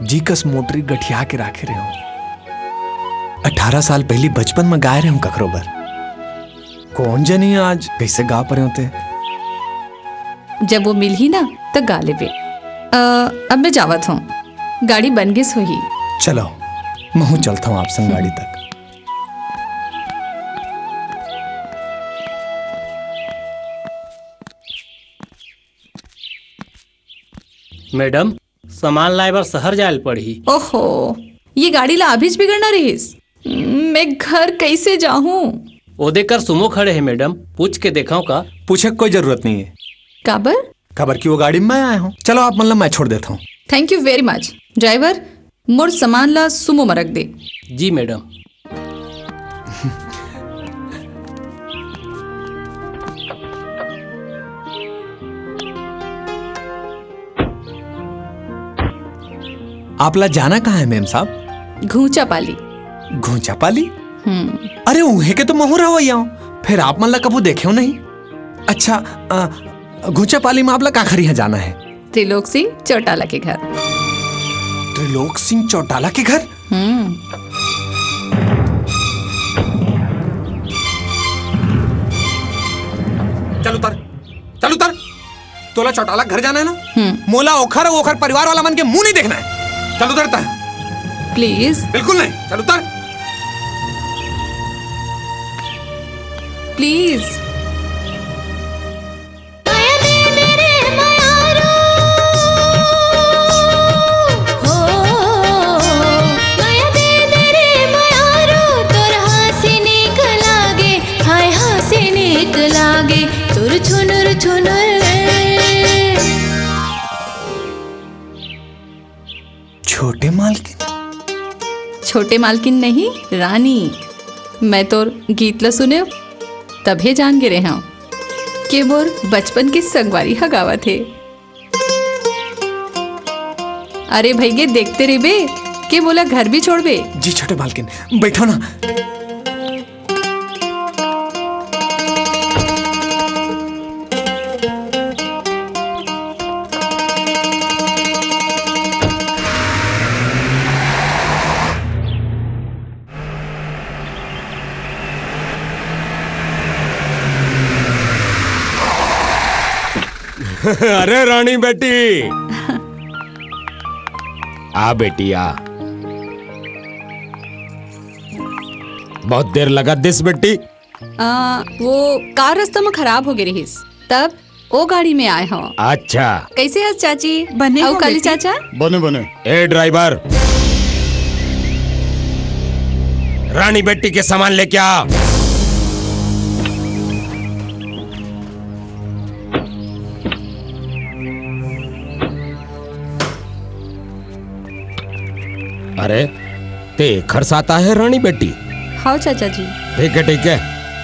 जी कस मोटरी गठिया के राखे रहे हूं। 18 साल पहली बचपन में गाए रहे हूं ककरो बर। कौन जनी आज कैसे गा परे होते। जब वो मिल ही ना तो गा लेबे। अब मैं जावत हूँ, गाड़ी बन गई सोही। चलो मैं चलता हूँ आप संग गाड़ी तक। मैडम, सामान लाए बार शहर जायल पड़ी। ओहो, ये गाड़ी ला अभी बिगड़ना रहीस। मैं घर कैसे जाऊँ? ओ देकर सुमो खड़े हैं मैडम, पूछ के देखाओ का? पूछे कोई जरूरत नहीं है। काबर? खबर की वो गाड़ी में मैं आया हूँ। चलो आप मतलब मैं छोड़ देता हूँ। Thank you very much. Driver, मोर सामान ला सुमो में रख दे। जी मैडम। आपला जाना कहाँ है मेम साहब? घूचा पाली। घूचा पाली? अरे उहे के तो महूर हो फिर आप मन ला कबू देखे हो नहीं? अच्छा, घूचा पाली में आपला का खरिया जाना है? त्रिलोक सिंह चौटाला के घर। त्रिलोक सिंह चौटाला के घर? चल उतर। तोला चौटाला घर जाना है ना? मोला ओखर परिवार वाला मन के मुंह नहीं देखना है। चल उतरता है। प्लीज। बिल्कुल नहीं, चल उतर। प्लीज। छोटे मालकिन? छोटे मालकिन नहीं, रानी। मैं तो गीत ला सुने तभी जान गिरे हाँ कि मोर बचपन की संगवारी हगावा थे। अरे भैया देखते रहे बे कि बोला घर भी छोड़ बे। जी छोटे मालकिन, बैठो ना। अरे रानी बेटी, आ बेटी आ। बहुत देर लगा दिस बेटी। वो कार रास्ता में खराब हो गई रही, तब वो गाड़ी में आए हो। अच्छा, कैसे हस चाची? बने हो काली बेटी? चाचा बने। ए ड्राइवर, रानी बेटी के सामान लेके आ। अरे ते खरसाता है रानी बेटी? हाँ चाचा जी। ठीक है,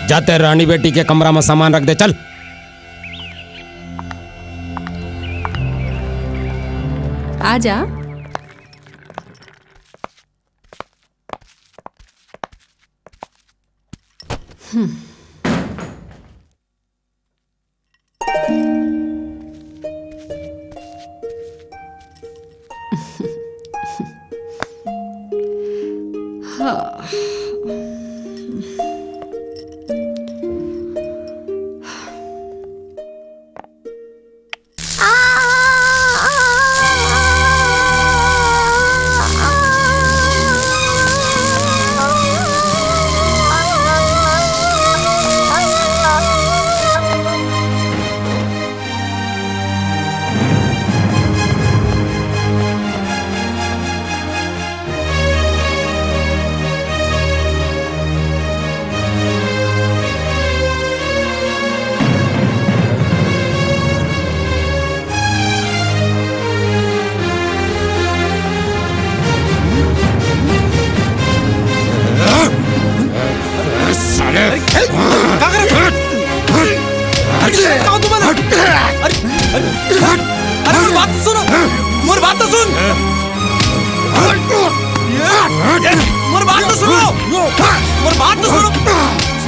जाते रानी बेटी के कमरा में सामान रख दे। चल। आजा।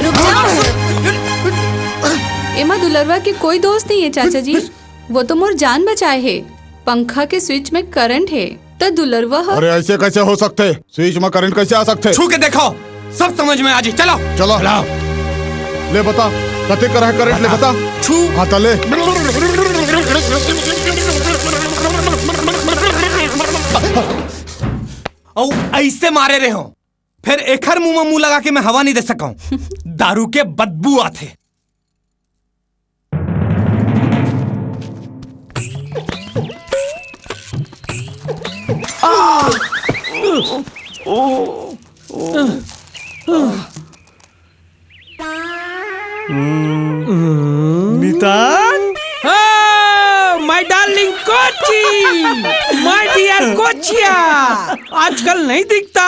रुक जाओ। एमा दुलरवा के कोई दोस्त नहीं है चाचा जी, वो तो मोर जान बचाए है। पंखा के स्विच में करंट है तो दुलरवा अरे ऐसे कैसे हो सकते? स्विच में करंट कैसे आ सकते? छू के देखो, सब समझ में आ जी। चलो चलो ले बता, कते कर है करंट ले बता। छू हाँ तो ले। और ऐसे मारे रहे हो, फिर एकर मुंह में मुंह लगा के मैं हवा नहीं दे सका। दारू के बदबू आते। मितान, माय डार्लिंग कोची, माय डियर कोचिया, आजकल नहीं दिखता,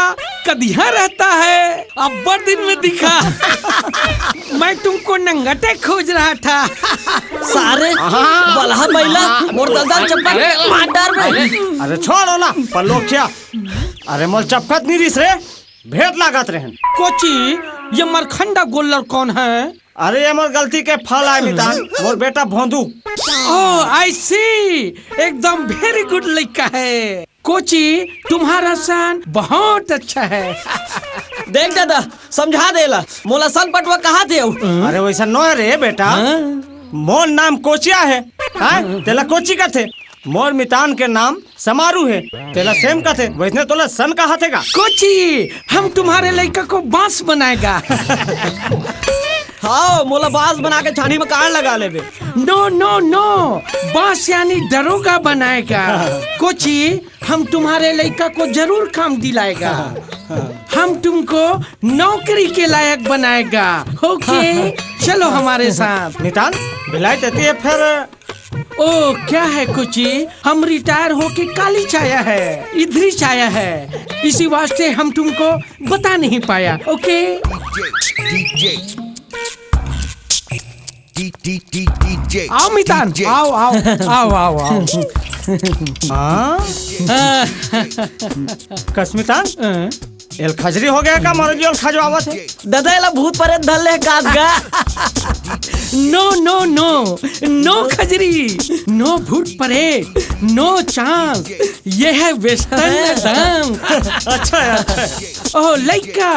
कदिया रहता है, अब बड़ दिन में दिखा। मैं तुमको नंगटे खोज रहा था। सारे बलहा बैला मोर दलदल चप्पल मार डार में। अरे छोड़ो ना पल्लोखिया, अरे मोर चपकत नहीं रिस रे, भेंट लागत रहन। कोची, ये मरखंडा गोल्लर कौन है? अरे ये मोर गलती के फल आए मितान, मोर बेटा भोंदू। ओह आई सी, एकदम वेरी गुड लड़का है। कोची, तुम्हारा सन बहुत अच्छा है। देख दादा समझा देला, मोला सन पटवा कहाँ थे? अरे वैसा नो है रे बेटा, मोर नाम कोचिया है, तेला कोची का थे। मोर मितान के नाम समारू है, तेला सेम का थे, वैसने तोला सन कहा थे का? कोची, हम तुम्हारे लड़का को बांस बनाएगा। हाँ मोला बांस बना के छानी में कान लगा ले बे। नो नो नो, बांस यानी दरोगा बनाएगा। कोची, हम तुम्हारे लड़का को जरूर काम दिलाएगा, हम तुमको नौकरी के लायक बनाएगा। ओके चलो हमारे साथ। नितान भिलाई देती है फिर। ओ क्या है कोची, हम रिटायर होके काली छाया है, इधरी छाया है, इसी वास्ते हम तुमको बता नहीं पाया। ओके आओ मितान, आओ आओ आओ आओ आओ। कस्मितान, एल खजरी हो गया का? मारो जो खजवावत है दादा एला भूत प्रेत धर ले काट गा। नो नो नो नो खजरी, नो भूत प्रेत, नो चांस, ये है वेस्टर्न डांस। अच्छा ओह लड़का,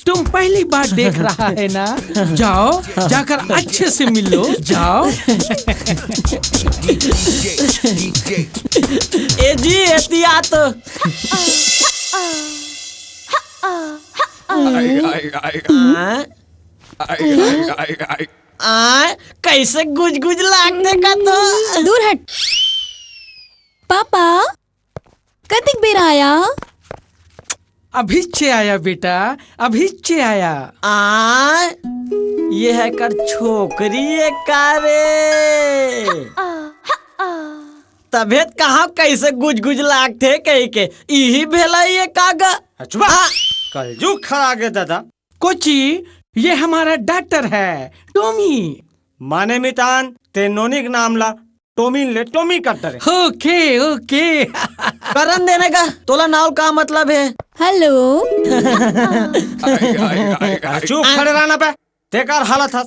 तुम पहली बार देख रहा है ना, जाओ जाकर अच्छे से मिलो, जाओ। ए जी एहतियात। कैसे गुज गुज लागते का तो। दूर हट। पापा कतिक बेर आया? अभी आया बेटा, अभी आया। ये है कर छोकरी है कारे। तबियत कहाँ कैसे गुज गुज लागते कही के, यही भेला ये कागा। कलजू खड़ा गया दादा। कोची, ये हमारा डॉक्टर है टोमी। माने मितान ते नोनी के नाम ला टोमी ले टोमी कट्टर। Okay okay. करन देने का तोला नाव का मतलब है? हेलो। चुप खड़े रहना पे, तेकार हालत है।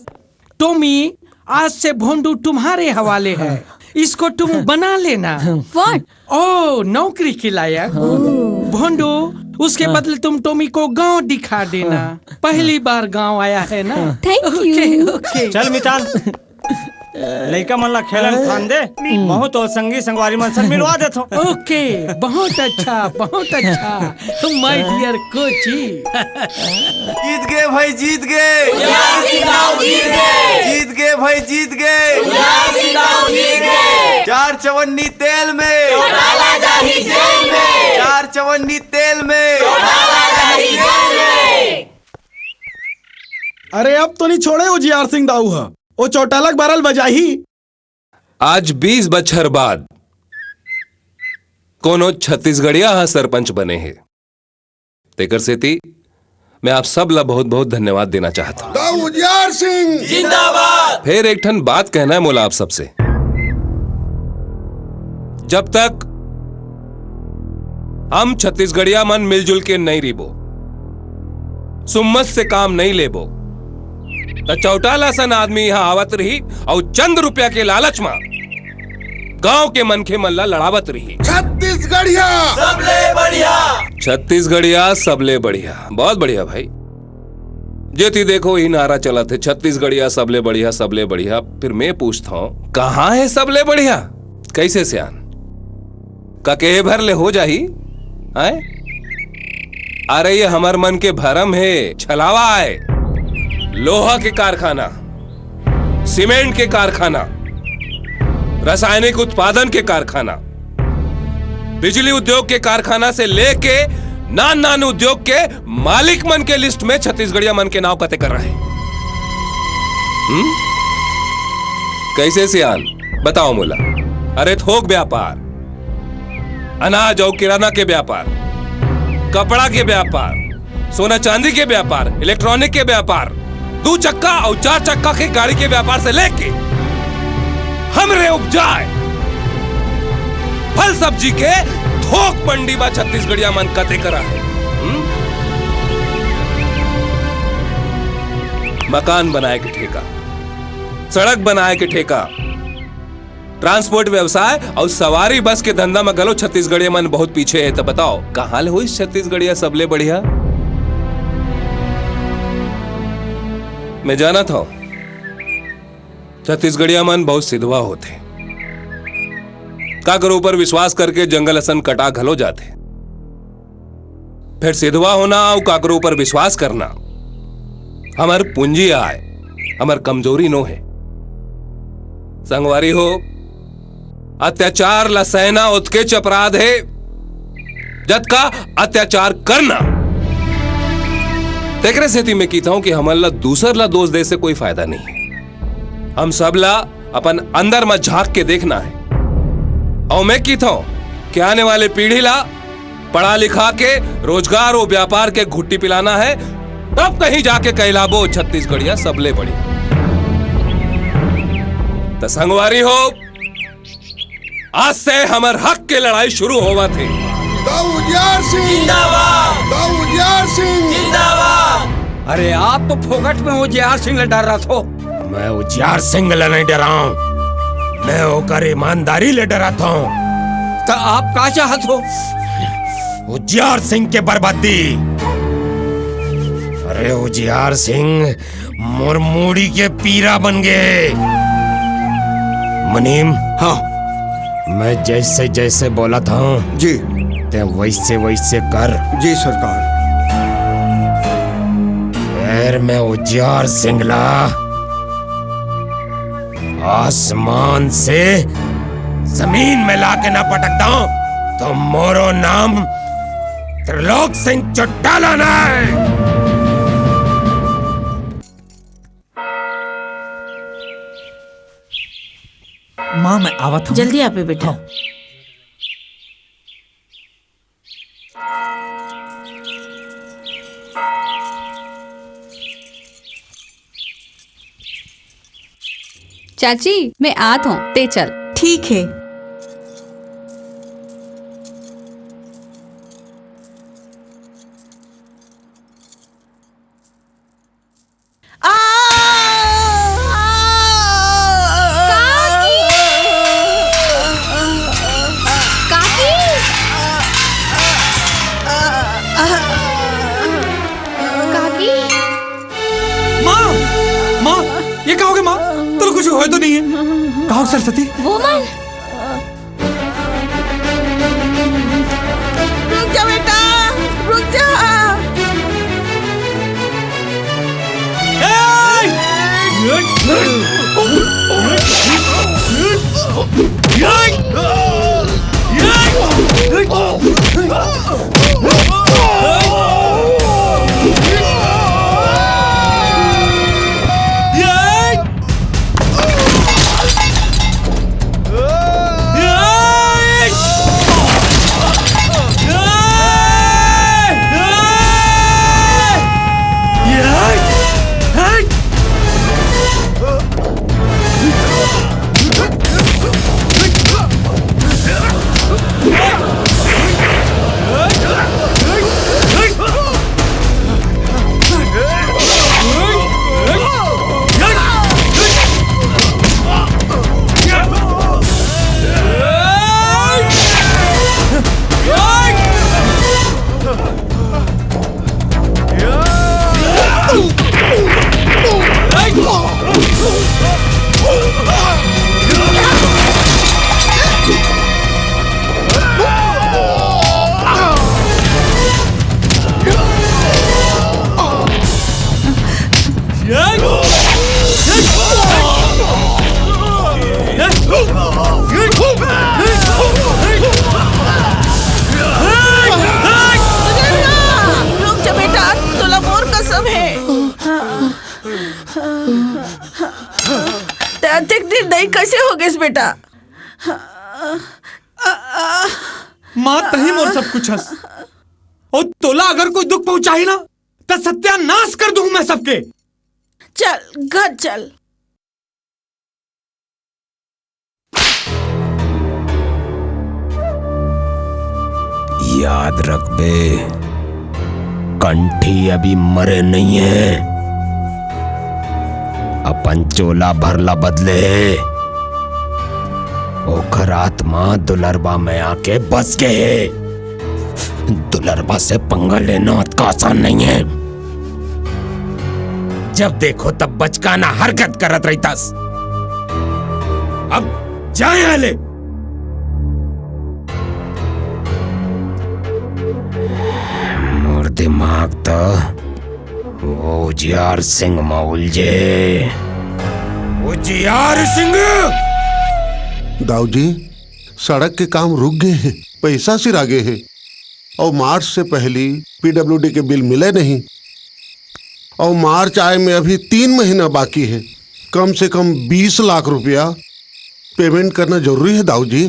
टोमी, आज से भोंडू तुम्हारे हवाले है, इसको तुम बना लेना। What? ओ नौकरी के लायक। भोंडू, उसके बदले तुम टोमी को गांव दिखा देना, पहली बार गांव आया है ना। Thank you. ओके चल मितान, लड़का मन ला खेलन खान दे, बहुत और संगी संगवारी मन से मिलवा दे थो। ओके बहुत अच्छा बहुत अच्छा माय डियर कोची। जीत गए भाई, जीत गए, जीत गए भाई, जीत गए, 4 चवन्नी तेल में, 4 चवन्नी तेल में। अरे अब तो नहीं छोड़े उजियार सिंह दाऊ है, वो चौटालक बारल बजाही। आज 20 बछर बाद कोनो छत्तीसगढ़िया हा सरपंच बने हैं, तेकर सेती मैं आप सब ला बहुत बहुत धन्यवाद देना चाहता हूं। दाऊ उजियार सिंह जिंदाबाद। फिर एक ठन बात कहना है मोला आप सबसे, जब तक हम छत्तीसगढ़िया मन मिलजुल के नहीं रिबो, सुम्मत से काम नहीं लेबो तो चौटाला सन आदमी यहाँ आवत रही और चंद रुपया के लालच में गांव के मनखे मल्ला लड़ावत रही। छत्तीसगढ़िया सबले बढ़िया, छत्तीसगढ़िया सबले बढ़िया, बहुत बढ़िया भाई। जेती देखो ही नारा चला थे, छत्तीसगढ़िया सबले बढ़िया सबले बढ़िया। फिर मैं पूछता हूँ कहाँ है सबले बढ़िया? कैसे सियान का कहे भर ले हो जाही आए? अरे ये हमर मन के भरम है, छलावा है। लोहा के कारखाना, सीमेंट के कारखाना, रासायनिक उत्पादन के कारखाना, बिजली उद्योग के कारखाना से लेके नान उद्योग के मालिक मन के लिस्ट में छत्तीसगढ़िया मन के नाव कते कर रहे हैं। कैसे सियान बताओ मुला? अरे थोक व्यापार, अनाज और किराना के व्यापार, कपड़ा के व्यापार, सोना चांदी के व्यापार, इलेक्ट्रॉनिक के व्यापार, 2 चक्का और 4 चक्का के गाड़ी के व्यापार से लेके हमरे उपजाए फल सब्जी के थोक मंडी बा छत्तीसगढ़िया मन कते करा है। मकान बनाए के ठेका, सड़क बनाए के ठेका, ट्रांसपोर्ट व्यवसाय और सवारी बस के धंधा में गलो छत्तीसगढ़िया मन बहुत पीछे है। तो बताओ कहां ले हुई छत्तीसगढ़िया सबले बढ़िया? मैं जाना था छत्तीसगढ़िया मन बहुत सिधवा होते, काकरों पर विश्वास करके जंगल असन कटा घलो जाते। फिर सिधवा होना और काकरों पर विश्वास करना हमार पूंजी आए, हमार कमजोरी नो है। संगवारी हो, अत्याचार ला सहना उत्कृष्ट अपराध है, जद का अत्याचार करना। तेकरे सेती में कीता हूं कि हमला दूसर ला दोष दे से कोई फायदा नहीं है। हम सब ला अपन अंदर में झांक के देखना है। और मैं कीता हूं कि आने वाले पीढ़ी ला पढ़ा लिखा के रोजगार और व्यापार के घुट्टी पिलाना है, तब कहीं जाके कहलाबो छत्तीसगढ़िया सबले बढ़िया। तो संगवारी हो, आज से हमार हक के लड़ाई शुरू होवा थे। उजियार सिंह जिंदाबाद, उजियार सिंह जिंदाबाद। अरे आप तो फोकट में उजियार सिंह ले डर रहा था। मैं उजियार सिंह ले नहीं डरा हूं, मैं होकर ईमानदारी ले डरा था। तो आप क्या चाहत हो? उजियार सिंह के बर्बादी। अरे उजियार सिंह मुरमुड़ी के पीरा बन गए। मुनीम, हाँ मैं जैसे जैसे बोला था जी, ते वैसे वैसे कर। जी सरकार। फिर मैं उजियार सिंह ला आसमान से जमीन में लाके ना पटकता हूं तो मोरो नाम त्रिलोक सिंह चौटाला ना है। माँ मैं आवत हूँ। जल्दी आप बेटा। चाची मैं आत हूँ, ते चल। ठीक है। ये कहोगे माँ? तो कुछ हो तो नहीं है? कहो सरस्वती। वो मन रुक जा बेटा, रुक जा। अधिक निर्दयी कैसे हो गए बेटा? माँ तही मोर सब कुछ हस और तोला अगर कोई दुख पहुंचाई ना तो सत्यानाश कर दूं मैं सबके। चल घर चल। याद रख बे, कंठी अभी मरे नहीं है। अपन चोला भरला बदले ओखर आत्मा दुलरबा में आके बस गए। दुलरबा से पंगा लेना उतना आसान नहीं है। जब देखो तब बचकाना हरकत करत रहीतास। अब जाए आले। मोर दिमाग तो वो उजियार सिंह में उलझे। उजियार सिंह! दाऊ जी, सड़क के काम रुक गए हैं, पैसा सिर आगे है और मार्च से पहले पीडब्ल्यूडी के बिल मिले नहीं और मार्च आए में अभी 3 महीना बाकी है। कम से कम 20 लाख रुपया पेमेंट करना जरूरी है दाऊ जी।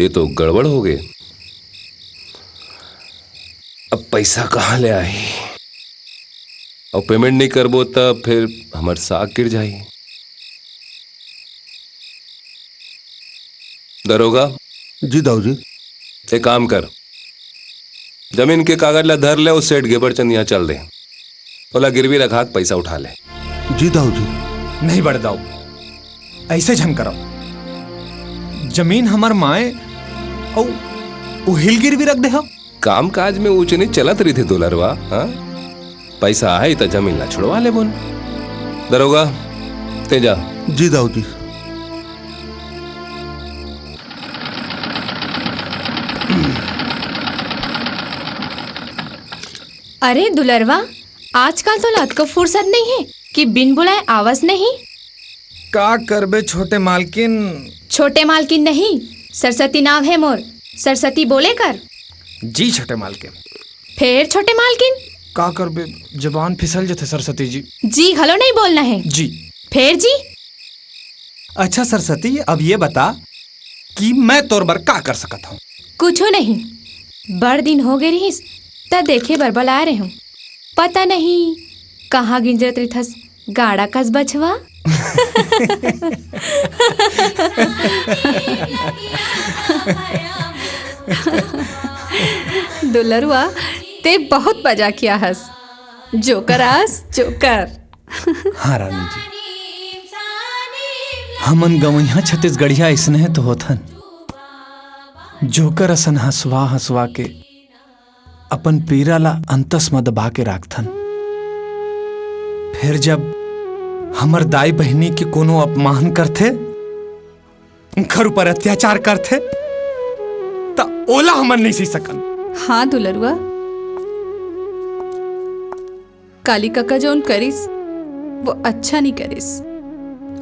ये तो गड़बड़ हो गए। अब पैसा कहाँ ले आई और पेमेंट नहीं करबो तब फिर हमार साग गिर जाई। दरोगा जी दाऊ जी। एक काम कर, जमीन के कागज ला धर ले, उस सेठ गेबरचंद यहाँ चल दे, बोला गिरवी रखा पैसा उठा ले। जी दाऊ जी। नहीं बढ़ दाऊ, ऐसे झन करो। जमीन हमार माए और उहिल गिरवी रख दे। हम काम काज में ऊंच नहीं चलत रही थे दुलरवा। हाँ, पैसा है तो जमीन ला छुड़वा ले बोन। दरोगा ते जा। जी दाऊ जी। अरे दुलरवा, आजकल तो लत को फुर्सत नहीं है कि बिन बुलाए आवाज नहीं। का करबे छोटे मालकिन? छोटे मालकिन नहीं, सरस्वती नाम है मोर। सरस्वती बोले कर। जी छोटे मालकिन। फिर छोटे मालकिन का करबे, जबान फिसल जते सरस्वती जी। जी घलो नहीं बोलना है। जी। फिर जी। अच्छा सरस्वती, अब ये बता कि मैं तोर बर का कर सकता हूँ? कुछ नहीं, बड़ दिन हो गए रही त देखे बरबल आ रहे हूँ। पता नहीं कहाँ गिंजरत रही थस गाड़ा कस बछवा। दुलरुआ, ते बहुत मजा किया हस। जोकर आस जोकर। हाँ रानी जी, हमन गवैया छत्तीसगढ़िया इसने तो होथन। जोकर असन हंसवा हंसवा के अपन पीरा ला अंतस में दबा के राखथन। फिर जब हमर दाई बहनी के कोनो अपमान करथे, घर ऊपर अत्याचार करथे, त ओला हमन नहीं सी सकन। हाँ दुलरुआ, काली काका जोन करिस वो अच्छा नहीं करिस।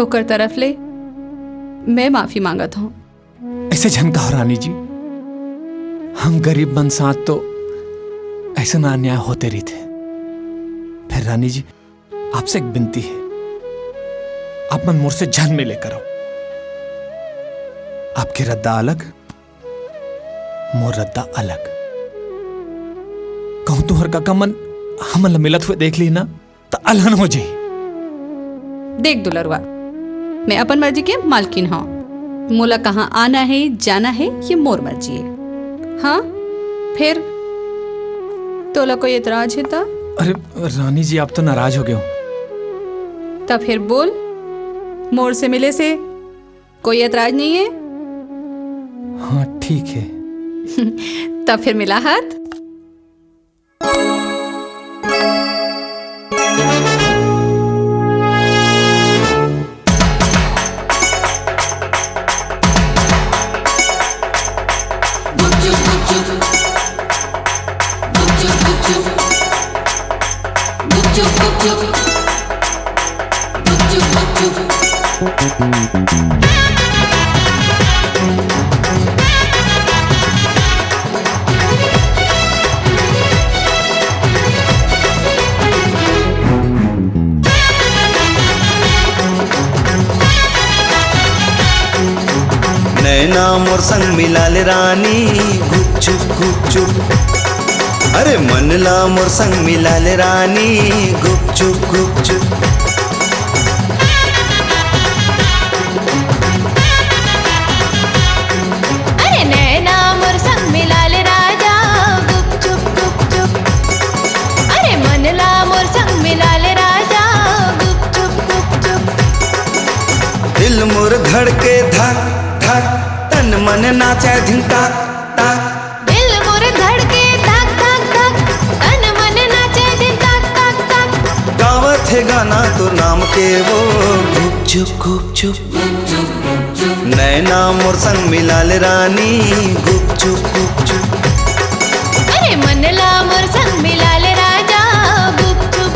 ओकर तरफ ले मैं माफी मांगत हूँ। ऐसे झनका हो रानी जी, हम गरीब मन साथ तो ऐसा ना अन्याय होते रही थे। फिर रानी जी, आपसे एक विनती है, आप मन मोर से झन में लेकर आओ। आपके रद्दा अलग, मोर रद्दा अलग। कहूं तुहर का मन हमन मिलत हुए देख ली ना तो अलहन हो जाई। देख दुलरुआ, मैं अपन मर्जी के मालकिन हूँ। मोला कहाँ आना है जाना है ये मोर मर्जी है। हाँ, फिर तोला कोई एतराज है ता? अरे रानी जी, आप तो नाराज हो गए हो। तब फिर बोल, मोर से मिले से कोई एतराज नहीं है। हाँ ठीक है। तब फिर मिला हाथ। नैना मोर संग मिला ले रानी गुप चुप अरे मनला मोर संग मिला ले रानी गुप चुप अरे नैना मोर संग मिला ले राजा गुप चुप अरे मनला मोर संग मिला ले राजा गुप चुप दिल मोर धड़के धक धक तन मन नाचे धिन ताक ताक दिल मोर धड़के धक धक धक तन मन नाचे दिन तक तक तक गावत है गाना तो नाम के वो गुप चुप नैना मोर संग मिला ले रानी गुप चुप अरे मनला मोर संग मिला ले राजा गुप चुप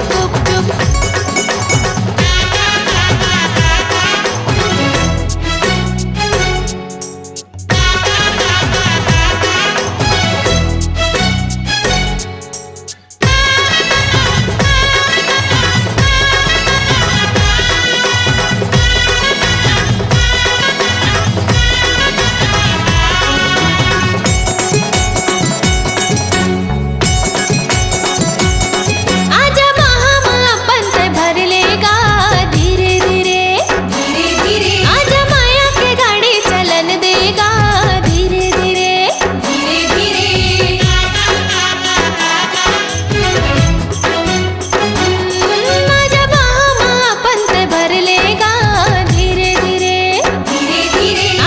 आजा महामा अपन से भर लेगा धीरे धीरे आजा माया के गाड़ी चलन देगा धीरे धीरे आजा महामा अपन से भर लेगा धीरे धीरे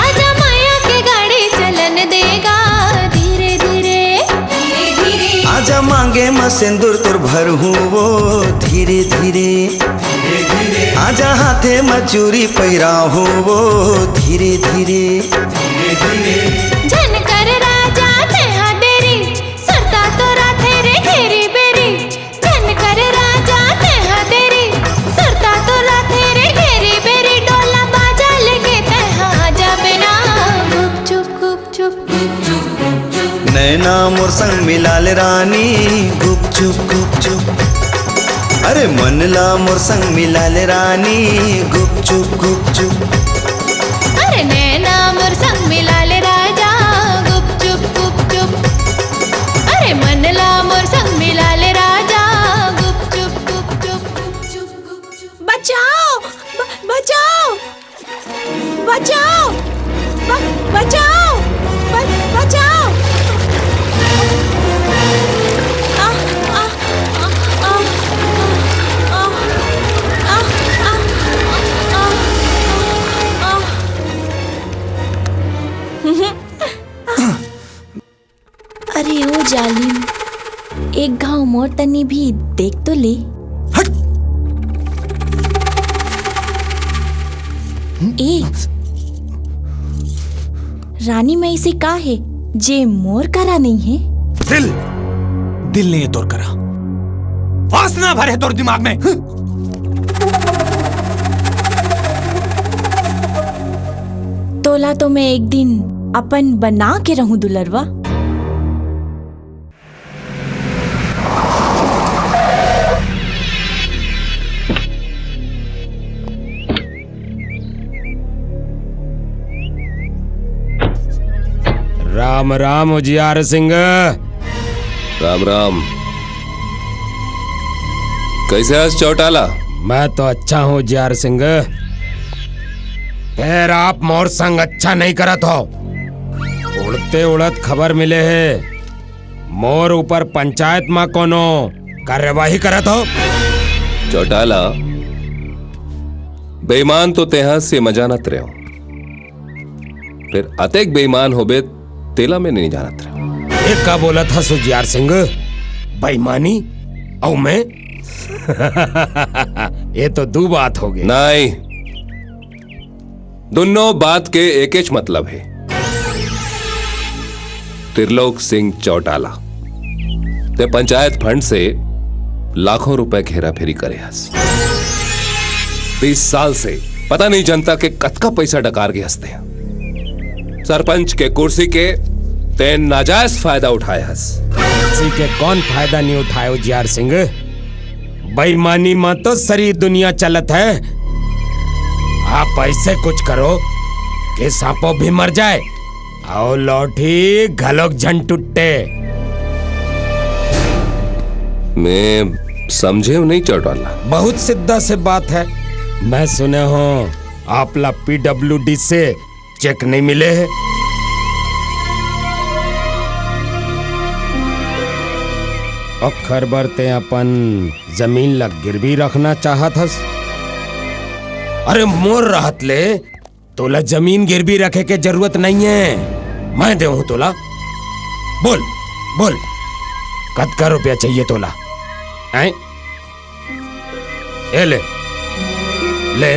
आजा माया के गाड़ी चलन देगा धीरे धीरे आजा मांगे मैं सिंदूर तुर भर हूँ वो धीरे धीरे आजा हाथे में चूरी पैरा हूँ वो धीरे धीरे झन कर राजा तेहा देरी सरता तोरा तेरे घेरी बेरी झन कर राजा तेहा देरी सरता तोरा तेरे घेरी बेरी डोला बाजा लेके तेहा आजा बिना गुप चुप नैना मोर संग मिला ले रानी गुप चुप अरे मनला मोर संग मिला ले रानी गुप चुप अरे नैना मोर संग मिला ले राजा गुप चुप अरे मनला मोर संग मिला ले राजा गुप चुप बचाओ बचाओ बचाओ बचाओ बचाओ अरे ओ जालिम, एक घाव मोर तनी भी देख तो ले। ए रानी में इसे का है जे मोर करा नहीं है? दिल नहीं है तोर करा, वासना भरे तोर दिमाग में। तोला तो मैं एक दिन अपन बना के रहूं दुलरवा। राम राम उजियार सिंह। राम राम। कैसे आज चौटाला? मैं तो अच्छा हूँ उजियार सिंह। फिर आप मोर संग अच्छा नहीं करत हो। उड़ते उड़त खबर मिले है मोर ऊपर पंचायत में कोनो कार्यवाही करत हो। चौटाला, बेईमान तो तेहा से मजानत रहे हो, फिर अतेक बेईमान होबे तेला में नहीं जानत रहे। ये का बोला था सुजियार सिंह? बेईमानी और मैं? ये तो दो बात हो गई। नहीं, दोनों बात के एक ही मतलब है। त्रिलोक सिंह चौटाला ते पंचायत फंड से लाखों रुपए घेरा फेरी करे हस। 20 साल से पता नहीं जनता के कतका पैसा डकार के हंसते हैं। सरपंच के कुर्सी के ते नाजायज फायदा उठाए हस। कुर्सी के कौन फायदा नहीं उठाए उजियार सिंह? बेईमानी में तो सारी दुनिया चलत है। आप ऐसे कुछ करो कि सांपो भी मर जाए और लौठी घलोक झन टूटे। मैं समझे नहीं चौटाला। बहुत सीधा से बात है। मैं सुने हूँ आपला PWD से चेक नहीं मिले है। अखर बरते अपन जमीन लग गिरवी रखना चाहत हस। अरे मोर रहत ले तोला जमीन गिरवी रखे के जरूरत नहीं है, मैं देहूं तोला। बोल बोल कतका रुपया चाहिए तोला? हैं? ए ले ले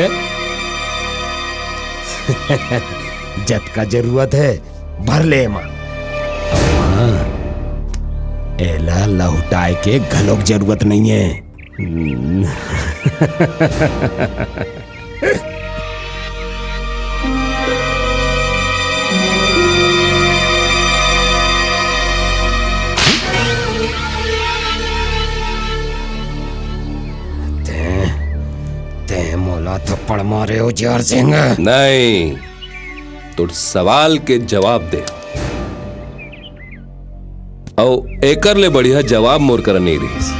जतका जरूरत है भर ले माँ। एला लौटाए के घलोक जरूरत नहीं है। ते मोला थप्पड़ मारे हो जार सिंह। नहीं, तो सवाल के जवाब दे और एकर ले बढ़िया जवाब मोर कर नहीं रही।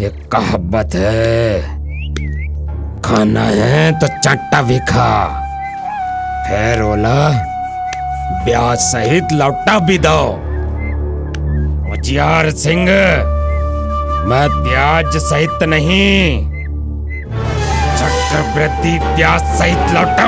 एक कहावत है, खाना है तो चट्टा भी खा, फिर ओला ब्याज सहित लौटा भी दो। उजियार सिंह, मैं ब्याज सहित नहीं, चक्रवृद्धि ब्याज सहित लौटा।